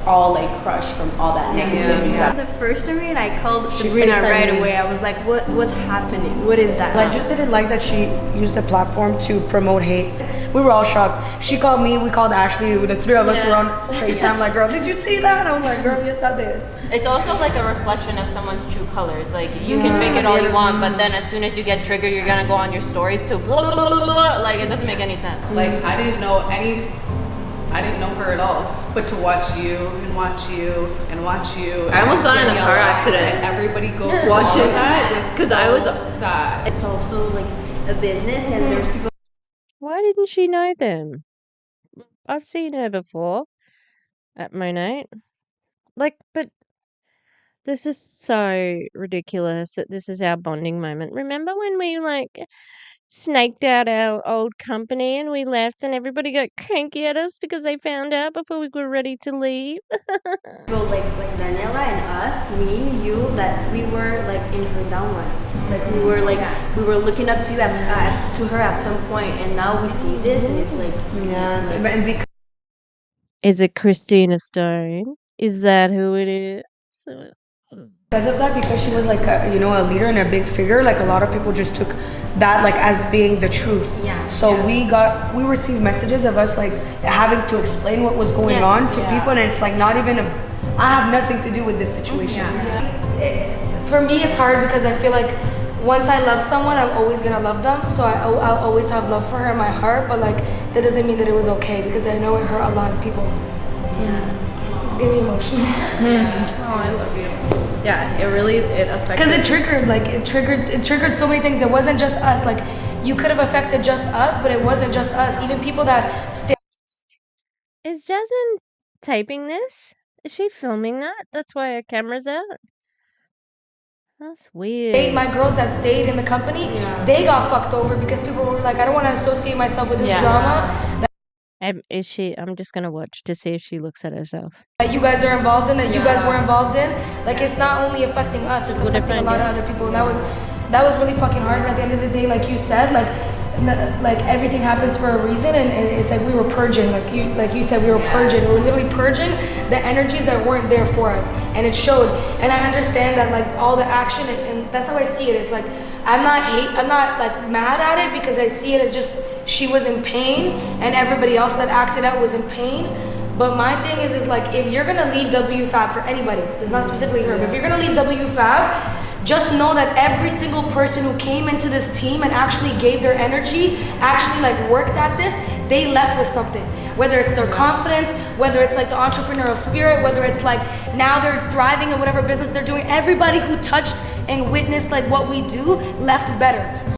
all like crushed from all that negativity. The first time and I called Sabrina right away. I was like, what's happening? What is that? I just didn't like that she used the platform to promote hate. We were all shocked. She called me, we called Ashley, the three of us were on FaceTime like, girl, did you see that? I was like, girl, yes I did. It's also like a reflection of someone's true colors. Like, you can fake it all you want, but then as soon as you get triggered, you're gonna go on your stories to blah, blah, blah, blah. Like, it doesn't make any sense. Like, I didn't know her at all, but to watch you and watch you and watch you. I almost got in a car accident. And everybody goes watching that because I was sad. It's also like a business, and there's people. Why didn't she know them? I've seen her before at Monet. Like, but this is so ridiculous that this is our bonding moment. Remember when we like snaked out our old company and we left and everybody got cranky at us because they found out before we were ready to leave? People like Daniela and us, me, you, that we were like in her downline. Like we were like we were looking up to you to her at some point, and now we see this and it's like And because Is it Christina Stone? Is that who it is? of that, because she was like a leader and a big figure, like a lot of people just took that like as being the truth. So we received messages of us like having to explain what was going on to people, and it's like not even I have nothing to do with this situation. For me it's hard because I feel like once I love someone, I'm always gonna love them, so I'll always have love for her in my heart, but like that doesn't mean that it was okay, because I know it hurt a lot of people. It's getting me emotional. Oh, I love you. Yeah, it affected. Because it triggered so many things. It wasn't just us. Like, you could have affected just us, but it wasn't just us. Even people that Is Jasmine taping this? Is she filming that? That's why her camera's out? That's weird. My girls that stayed in the company, they got fucked over because people were like, I don't want to associate myself with this drama Is she? I'm just gonna watch to see if she looks at herself. that you guys are involved in, that you guys were involved in. Like, it's not only affecting us, it's affecting a lot of other people. And that was really fucking hard. But at the end of the day, like you said, like everything happens for a reason, and it's like we were purging, like you said, we were purging. We were literally purging the energies that weren't there for us, and it showed. And I understand that, like, all the action, and that's how I see it. It's like I'm not like mad at it, because I see it as just she was in pain, and everybody else that acted out was in pain. But my thing is like, if you're gonna leave WFABB, for anybody, it's not specifically her, but if you're gonna leave WFABB, just know that every single person who came into this team and actually gave their energy, actually like worked at this, they left with something. Whether it's their confidence, whether it's like the entrepreneurial spirit, whether it's like now they're thriving in whatever business they're doing. Everybody who touched and witnessed like what we do left better.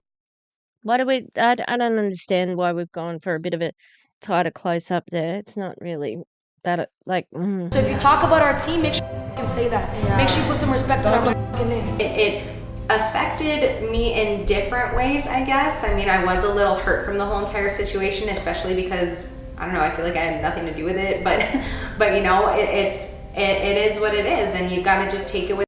Why do we? I don't understand why we've gone for a bit of a tighter close up there. It's not really that like. So if you talk about our team, make sure you can say that. Make sure you put some respect on our fucking name. It affected me in different ways, I guess. I mean, I was a little hurt from the whole entire situation, especially because, I don't know, I feel like I had nothing to do with it, but you know, it is what it is, and you've got to just take it with.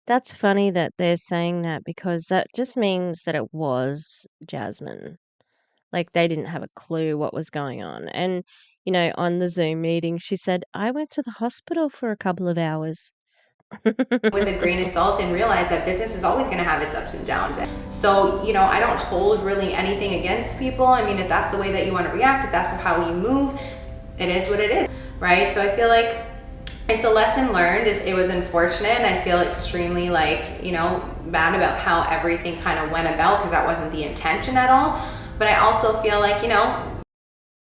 That's funny that they're saying that, because that just means that it was Jasmine. Like, they didn't have a clue what was going on. And, you know, on the Zoom meeting, she said, I went to the hospital for a couple of hours. With a grain of salt, and realize that business is always going to have its ups and downs. So, you know, I don't hold really anything against people. I mean, if that's the way that you want to react, if that's how you move, it is what it is, right? So I feel like it's a lesson learned. It was unfortunate, and I feel extremely, like, you know, bad about how everything kind of went about, because that wasn't the intention at all. But I also feel like, you know,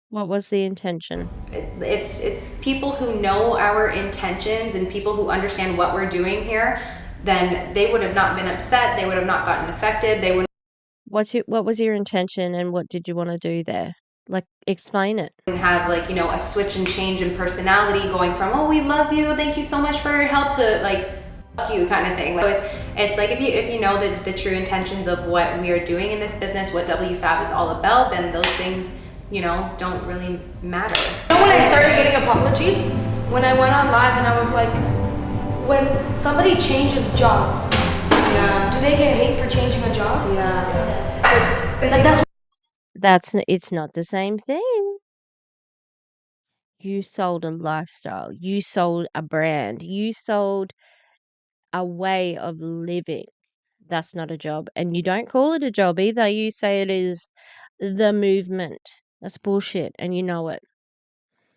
What was the intention? it's people who know our intentions and people who understand what we're doing here, then they would have not been upset. They would have not gotten affected. They would. What was your intention, and what did you want to do there? Like, explain it. Have, like, you know, a switch and change in personality, going from, oh, we love you, thank you so much for your help, to like, fuck you kind of thing. Like, it's like, if you know the true intentions of what we are doing in this business, what WFABB is all about, then those things, you know, don't really matter. You know, when I started getting apologies, when I went on live and I was like, when somebody changes jobs, do they get hate for changing a job? Like It's not the same thing. You sold a lifestyle. You sold a brand. You sold a way of living. That's not a job. And you don't call it a job either. You say it is the movement. That's bullshit, and you know it.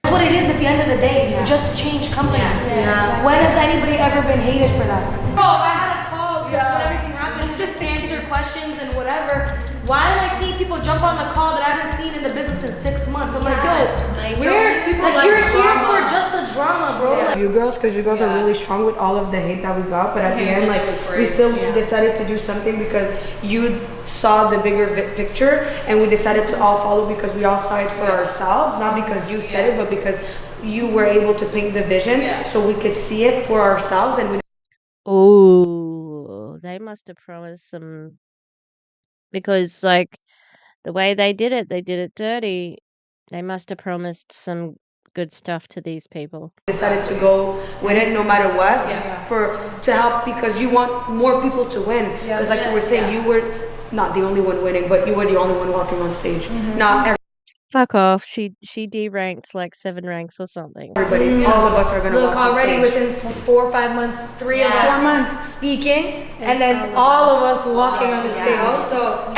That's what it is at the end of the day. You just change companies. When has anybody ever been hated for that? Bro, I had a call because when everything happened, just answer questions and whatever. Why am I seeing people jump on the call that I haven't seen in the business in 6 months? I'm like, yo, you're here for just the drama, bro. You girls, because you girls are really strong with all of the hate that we got, but at the end, like, we still decided to do something because you saw the bigger picture, and we decided to all follow because we all saw it for ourselves, not because you said it, but because you were able to paint the vision so we could see it for ourselves. And Oh, they must have promised some, because, like, the way they did it dirty. They must have promised some good stuff to these people. Decided to go with it no matter what, to help, because you want more people to win. Because like you were saying, you were not the only one winning, but you were the only one walking on stage. Not Fuck off. She deranked like 7 ranks or something. everybody, all of us are gonna Look, walk on already stage. within 4 or 5 months, 3 of us 4 months speaking, and then all of us walking on the stage. So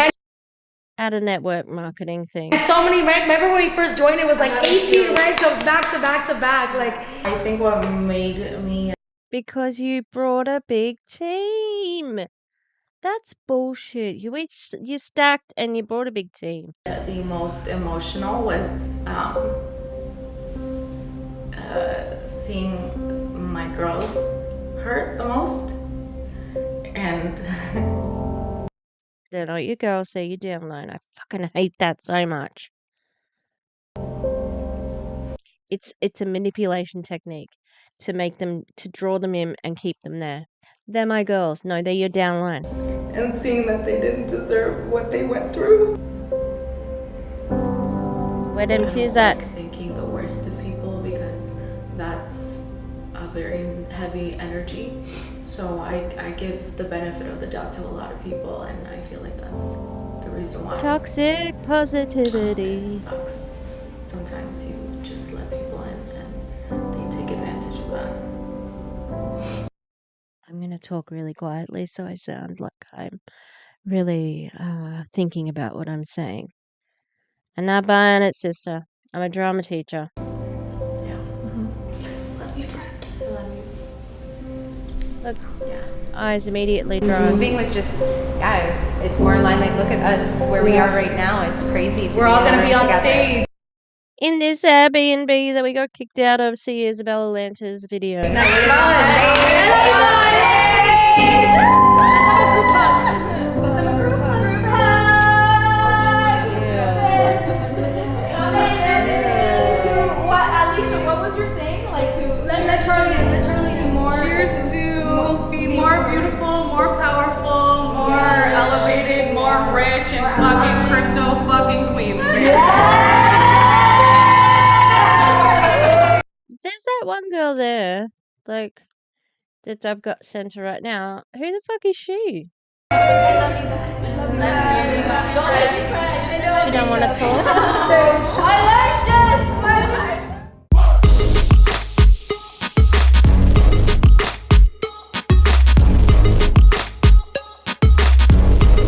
At a network marketing thing. And so many remember when we first joined, it was like 18 rank jumps back to back to back. Like, I think what made me Because you brought a big team. That's bullshit. You stacked and you brought a big team. the most emotional was seeing my girls hurt the most, and They're not your girls, they're your downline. I fucking hate that so much. It's a manipulation technique to make them, to draw them in and keep them there. They're my girls. No, they're your downline. And seeing that they didn't deserve what they went through. Where them tears at? Like thinking the worst of people because that's a very heavy energy. So I give the benefit of the doubt to a lot of people, and I feel like that's the reason why. Toxic positivity. It sucks. Sometimes you just let people in and they take advantage of that. I'm going to talk really quietly so I sound like I'm really thinking about what I'm saying. I'm not buying it, sister. I'm a drama teacher. Yeah. Love you, friend. I love you. Look, Yeah. eyes immediately dry. Moving was just, it's more in line, like, look at us, where we are right now. It's crazy to We're all gonna be on together. stage. In this Airbnb that we got kicked out of, see Isabella Lanter's video. Next month. Alicia, what was your saying? Like to Literally more. Cheers to be more beautiful, more powerful, more elevated, more rich, and fucking crypto fucking queens. There's that one girl there, like, that I've got sent her right now. Who the fuck is she? I love you guys. Don't let me cry. She don't want to talk?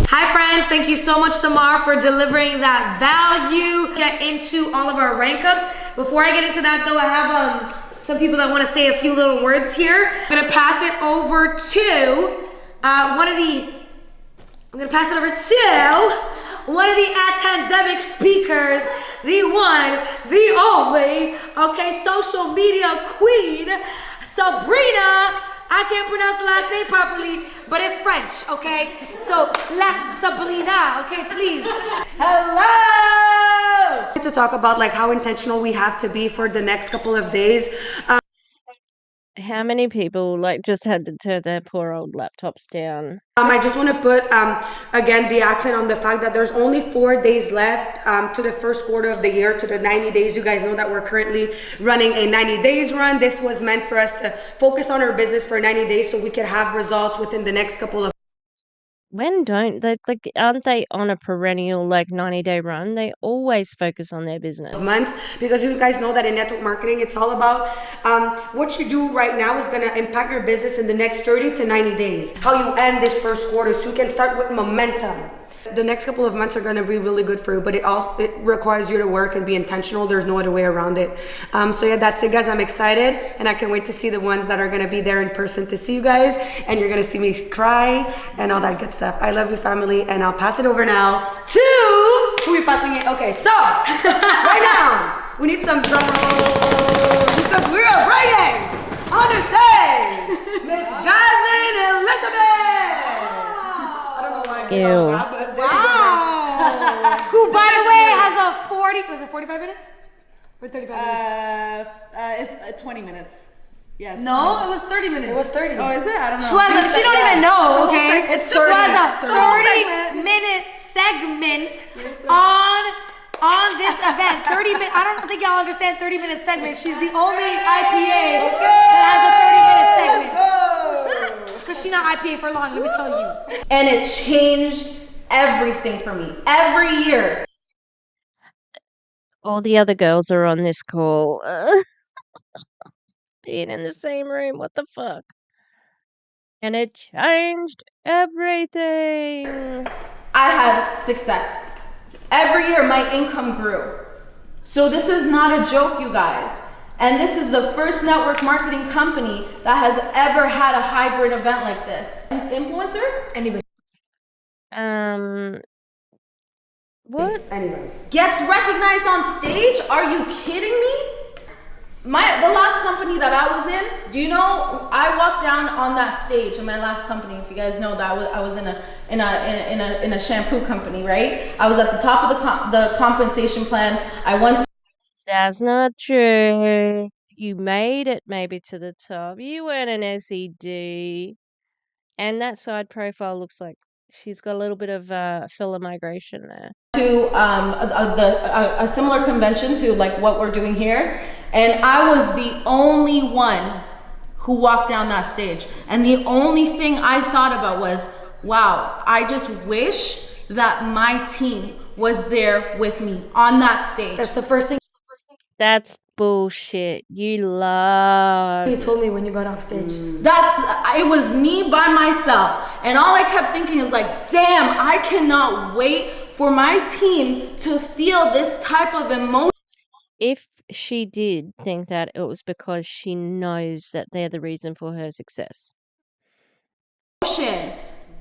Hi friends, thank you so much Samar for delivering that value. Get into all of our rank ups. Before I get into that though, I have some people that want to say a few little words here. I'm gonna pass it over to one of the academic speakers, the one, the only, okay, social media queen, Sabrina. I can't pronounce the last name properly, but it's French, okay? So, La Sabrina, okay, please. Hello! To talk about like how intentional we have to be for the next couple of days. How many people, like, just had to turn their poor old laptops down? I just want to put, again, the accent on the fact that there's only 4 days left to the first quarter of the year, to the 90 days. You guys know that we're currently running a 90 days run. This was meant for us to focus on our business for 90 days so we could have results within the next couple of When don't they, like, aren't they on a perennial, like, 90-day run? They always focus on their business. months, because you guys know that in network marketing, it's all about what you do right now is going to impact your business in the next 30 to 90 days. How you end this first quarter so you can start with momentum. The next couple of months are going to be really good for you, but it requires you to work and be intentional. There's no other way around it. So yeah, that's it, guys. I'm excited, and I can't wait to see the ones that are going to be there in person to see you guys, and you're going to see me cry and all that good stuff. I love you, family, and I'll pass it over now to who are we passing it? Okay, so right now we need some drum rolls because we are bringing on the stage Miss Jasmine Elizabeth. I don't know why. Ew. Wow. Who, by the way, has a 45 minutes? Or 35 minutes? It's 20 minutes. Yeah. No, it was 30 minutes. It was 30. Oh, is it? I don't know. She don't even know, okay? It's She has a 30-minute segment on this event. 30 minutes. I don't think y'all understand 30-minute segment. She's the only IPA that has a 30-minute segment. Because she's not IPA for long, let me tell you. And it changed everything for me. Every year. All the other girls are on this call. Being in the same room, what the fuck? And it changed everything. I had success. Every year my income grew. So this is not a joke, you guys. And this is the first network marketing company that has ever had a hybrid event like this. Influencer? Anybody. What? Anyway. Gets recognized on stage? Are you kidding me? The last company that I was in, do you know, I walked down on that stage in my last company. If you guys know that I was in a shampoo company, right? I was at the top of the compensation plan. I went That's not true. You made it maybe to the top. You weren't an SED. And that side profile looks like she's got a little bit of filler migration there. To a similar convention to like what we're doing here, and I was the only one who walked down that stage, and the only thing I thought about was, wow, I just wish that my team was there with me on that stage. That's the first thing That's bullshit. You lied. you told me when you got off stage. It was me by myself, and all I kept thinking is like, damn, I cannot wait for my team to feel this type of emotion. If she did think that, it was because she knows that they're the reason for her success.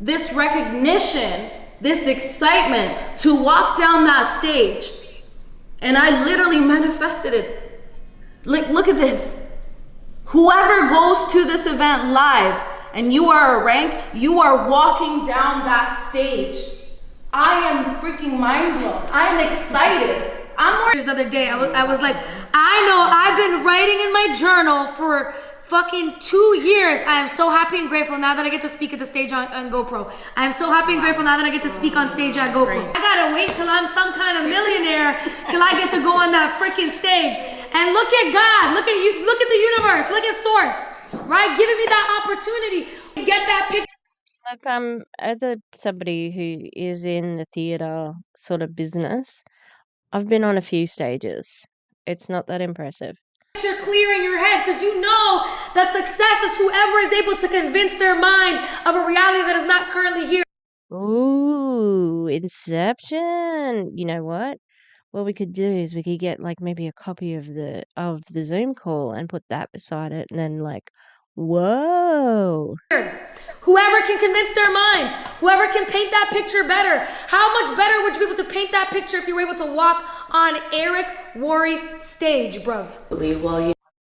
This recognition, this excitement to walk down that stage. And I literally manifested it. Like, look at this. Whoever goes to this event live and you are a rank, you are walking down that stage. I am freaking mind blown. I am excited. The other day, I was like, I know I've been writing in my journal for fucking 2 years. I am so happy and grateful now that I get to speak at the stage on GoPro. I am so happy and grateful now that I get to speak on stage at GoPro. I gotta wait till I'm some kind of millionaire till I get to go on that freaking stage. And look at God, look at you, look at the universe, look at Source, right? Giving me that opportunity. Get that picture. Like, as somebody who is in the theatre sort of business, I've been on a few stages. It's not that impressive. You're clearing your head because you know that success is whoever is able to convince their mind of a reality that is not currently here. Ooh, Inception. You know what? What we could do is we could get like maybe a copy of the Zoom call and put that beside it, and then like, whoa. Whoever can convince their mind, whoever can paint that picture better. How much better would you be able to paint that picture if you were able to walk on Eric Worre's stage, bruv?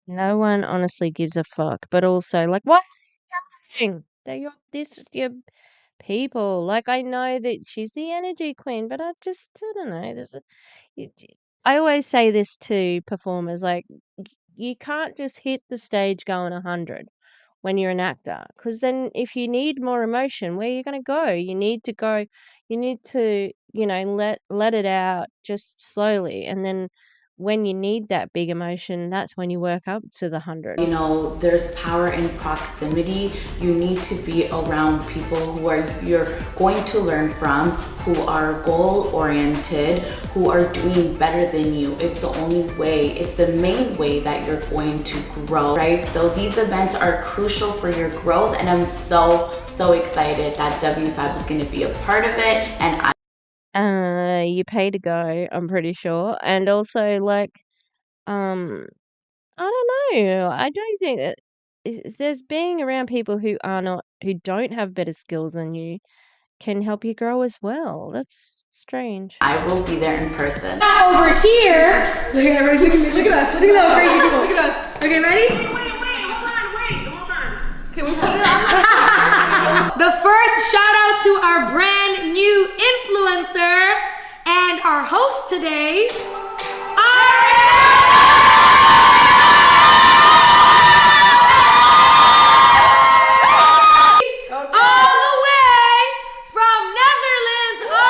No one honestly gives a fuck, but also like, what? They're your people. Like, I know that she's the energy queen, but I don't know. I always say this to performers, like, you can't just hit the stage going 100 when you're an actor, because then if you need more emotion, where are you going to go? You need to, let it out just slowly, and then when you need that big emotion, that's when you work up to the 100. You know, there's power in proximity. You need to be around people you're going to learn from, who are goal-oriented, who are doing better than you. It's the only way, it's the main way that you're going to grow, right? So these events are crucial for your growth, and I'm so excited that WFABB is going to be a part of it, and you pay to go, I'm pretty sure. And also, like, I don't know. I don't think that there's being around people who don't have better skills than you can help you grow as well. That's strange. I will be there in person. Over here, look at us, look at those crazy people. Look at us. Okay, ready? Hold on. Can we put it on? The first shout out to our brand new influencer and our host today, all the way from Netherlands, our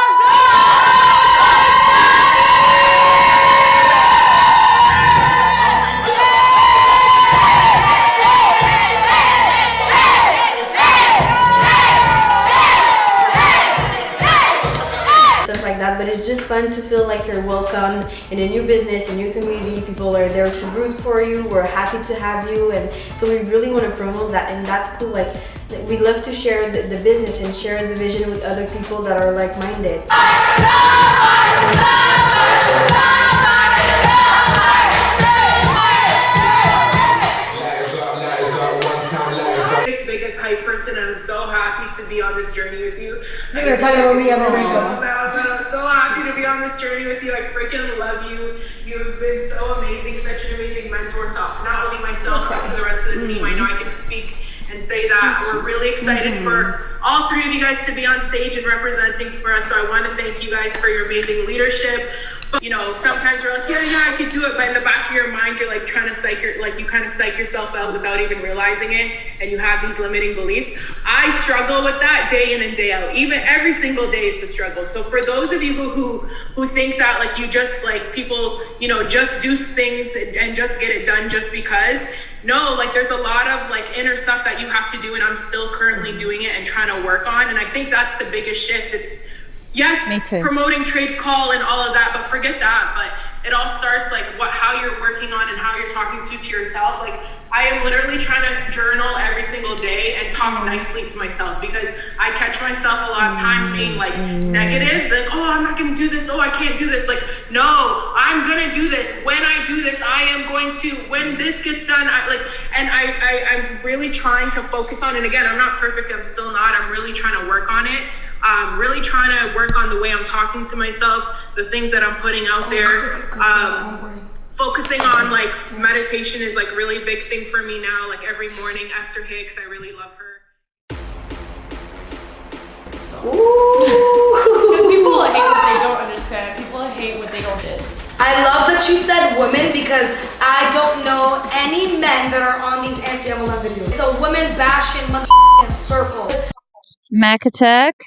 stuff like that, but it's just fun to feel like you're welcome in a new business, a new community. People are there to root for you. We're happy to have you, and so we really want to promote that, and that's cool. Like, we love to share the business and share the vision with other people that are like-minded. Biggest hype person, and I'm so happy to be on this journey with you. You're talking about me, I'm I'm so happy to be on this journey with you. I freaking love you. You have been so amazing, such an amazing mentor to not only myself, but to the rest of the team. I know I can speak and say that. We're really excited for all three of you guys to be on stage and representing for us. So I want to thank you guys for your amazing leadership, You know, sometimes we're like, yeah, I could do it, but in the back of your mind, you're like trying to you kind of psych yourself out without even realizing it, and you have these limiting beliefs. I struggle with that day in and day out. Even every single day, it's a struggle. So for those of you who think that like you just like people, you know, just do things and just get it done just because. No, like there's a lot of like inner stuff that you have to do, and I'm still currently doing it and trying to work on. And I think that's the biggest shift. It's yes, promoting trade call and all of that, but forget that. But it all starts like how you're working on and how you're talking to yourself. Like I am literally trying to journal every single day and talk nicely to myself, because I catch myself a lot of times being like negative, like, oh, I'm not gonna do this, oh, I can't do this. Like, no, I'm gonna do this. When I do this, I am going to, when this gets done, I'm really trying to focus on, and again, I'm not perfect, I'm still not, I'm really trying to work on it. Really trying to work on the way I'm talking to myself, the things that I'm putting out there. Focusing on like meditation is like really big thing for me now. Like every morning, Esther Hicks, I really love her. Because people hate what they don't understand. People hate what they don't get. I love that you said women, because I don't know any men that are on these anti-mlm videos. It's a women bashing motherfucking circle. Mac Attack.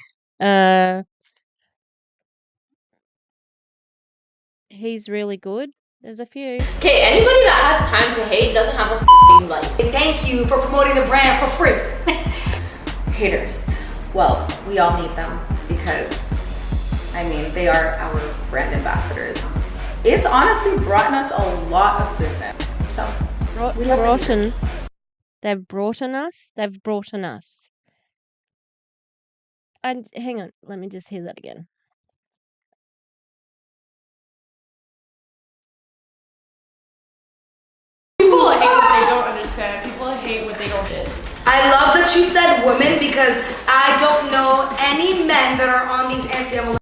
He's really good. There's a few. Okay, anybody that has time to hate doesn't have a f***ing life. Thank you for promoting the brand for free. Haters. Well, we all need them because, I mean, they are our brand ambassadors. It's honestly brought us a lot of business. So, They've brought on us. They've brought on us. And hang on, let me just hear that again. People hate what they don't understand. People hate what they don't get. I love that you said women, because I don't know any men that are on these anti-mlm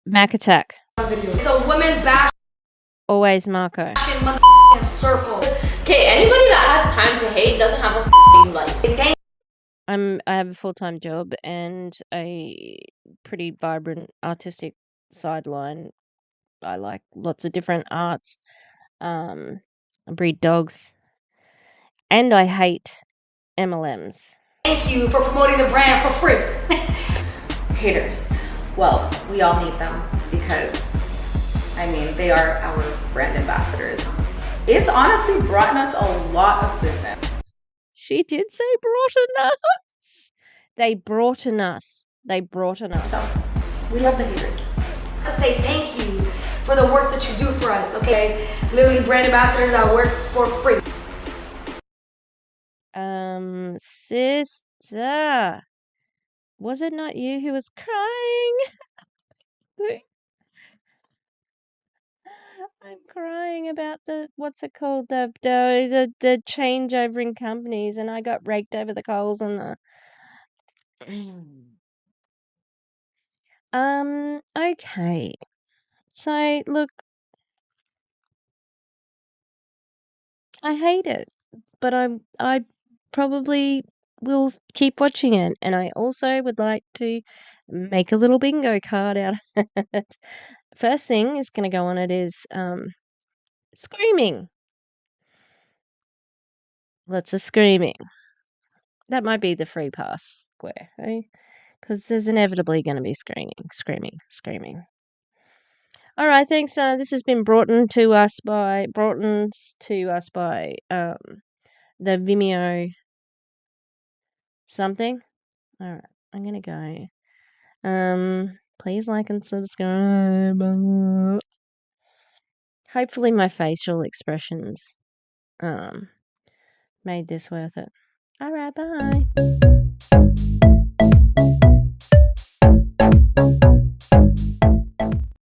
Mac Attack. videos. So women bash Always Marco. motherfucking circle. Okay, anybody that has time to hate doesn't have a f***ing life. I have a full-time job and a pretty vibrant artistic sideline. I like lots of different arts. I breed dogs. And I hate MLMs. Thank you for promoting the brand for free. haters. Well, we all need them because, I mean, they are our brand ambassadors. It's honestly brought us a lot of business. She did say brought on us. They brought on us. They brought on us. So, we love the haters. I say thank you for the work that you do for us, okay? Literally brand ambassadors that work for free. Sister. Was it not you who was crying? I'm crying about what's it called? The changeover in companies, and I got raked over the coals on the okay. So look, I hate it, but I probably will keep watching it, and I also would like to make a little bingo card out of it. First thing is going to go on it is screaming. Lots of screaming. That might be the free pass square, eh? Because there's inevitably going to be screaming. All right, thanks. This has been brought to us by the Vimeo something. All right, I'm gonna go. Please like and subscribe. Hopefully, my facial expressions made this worth it. All right, bye.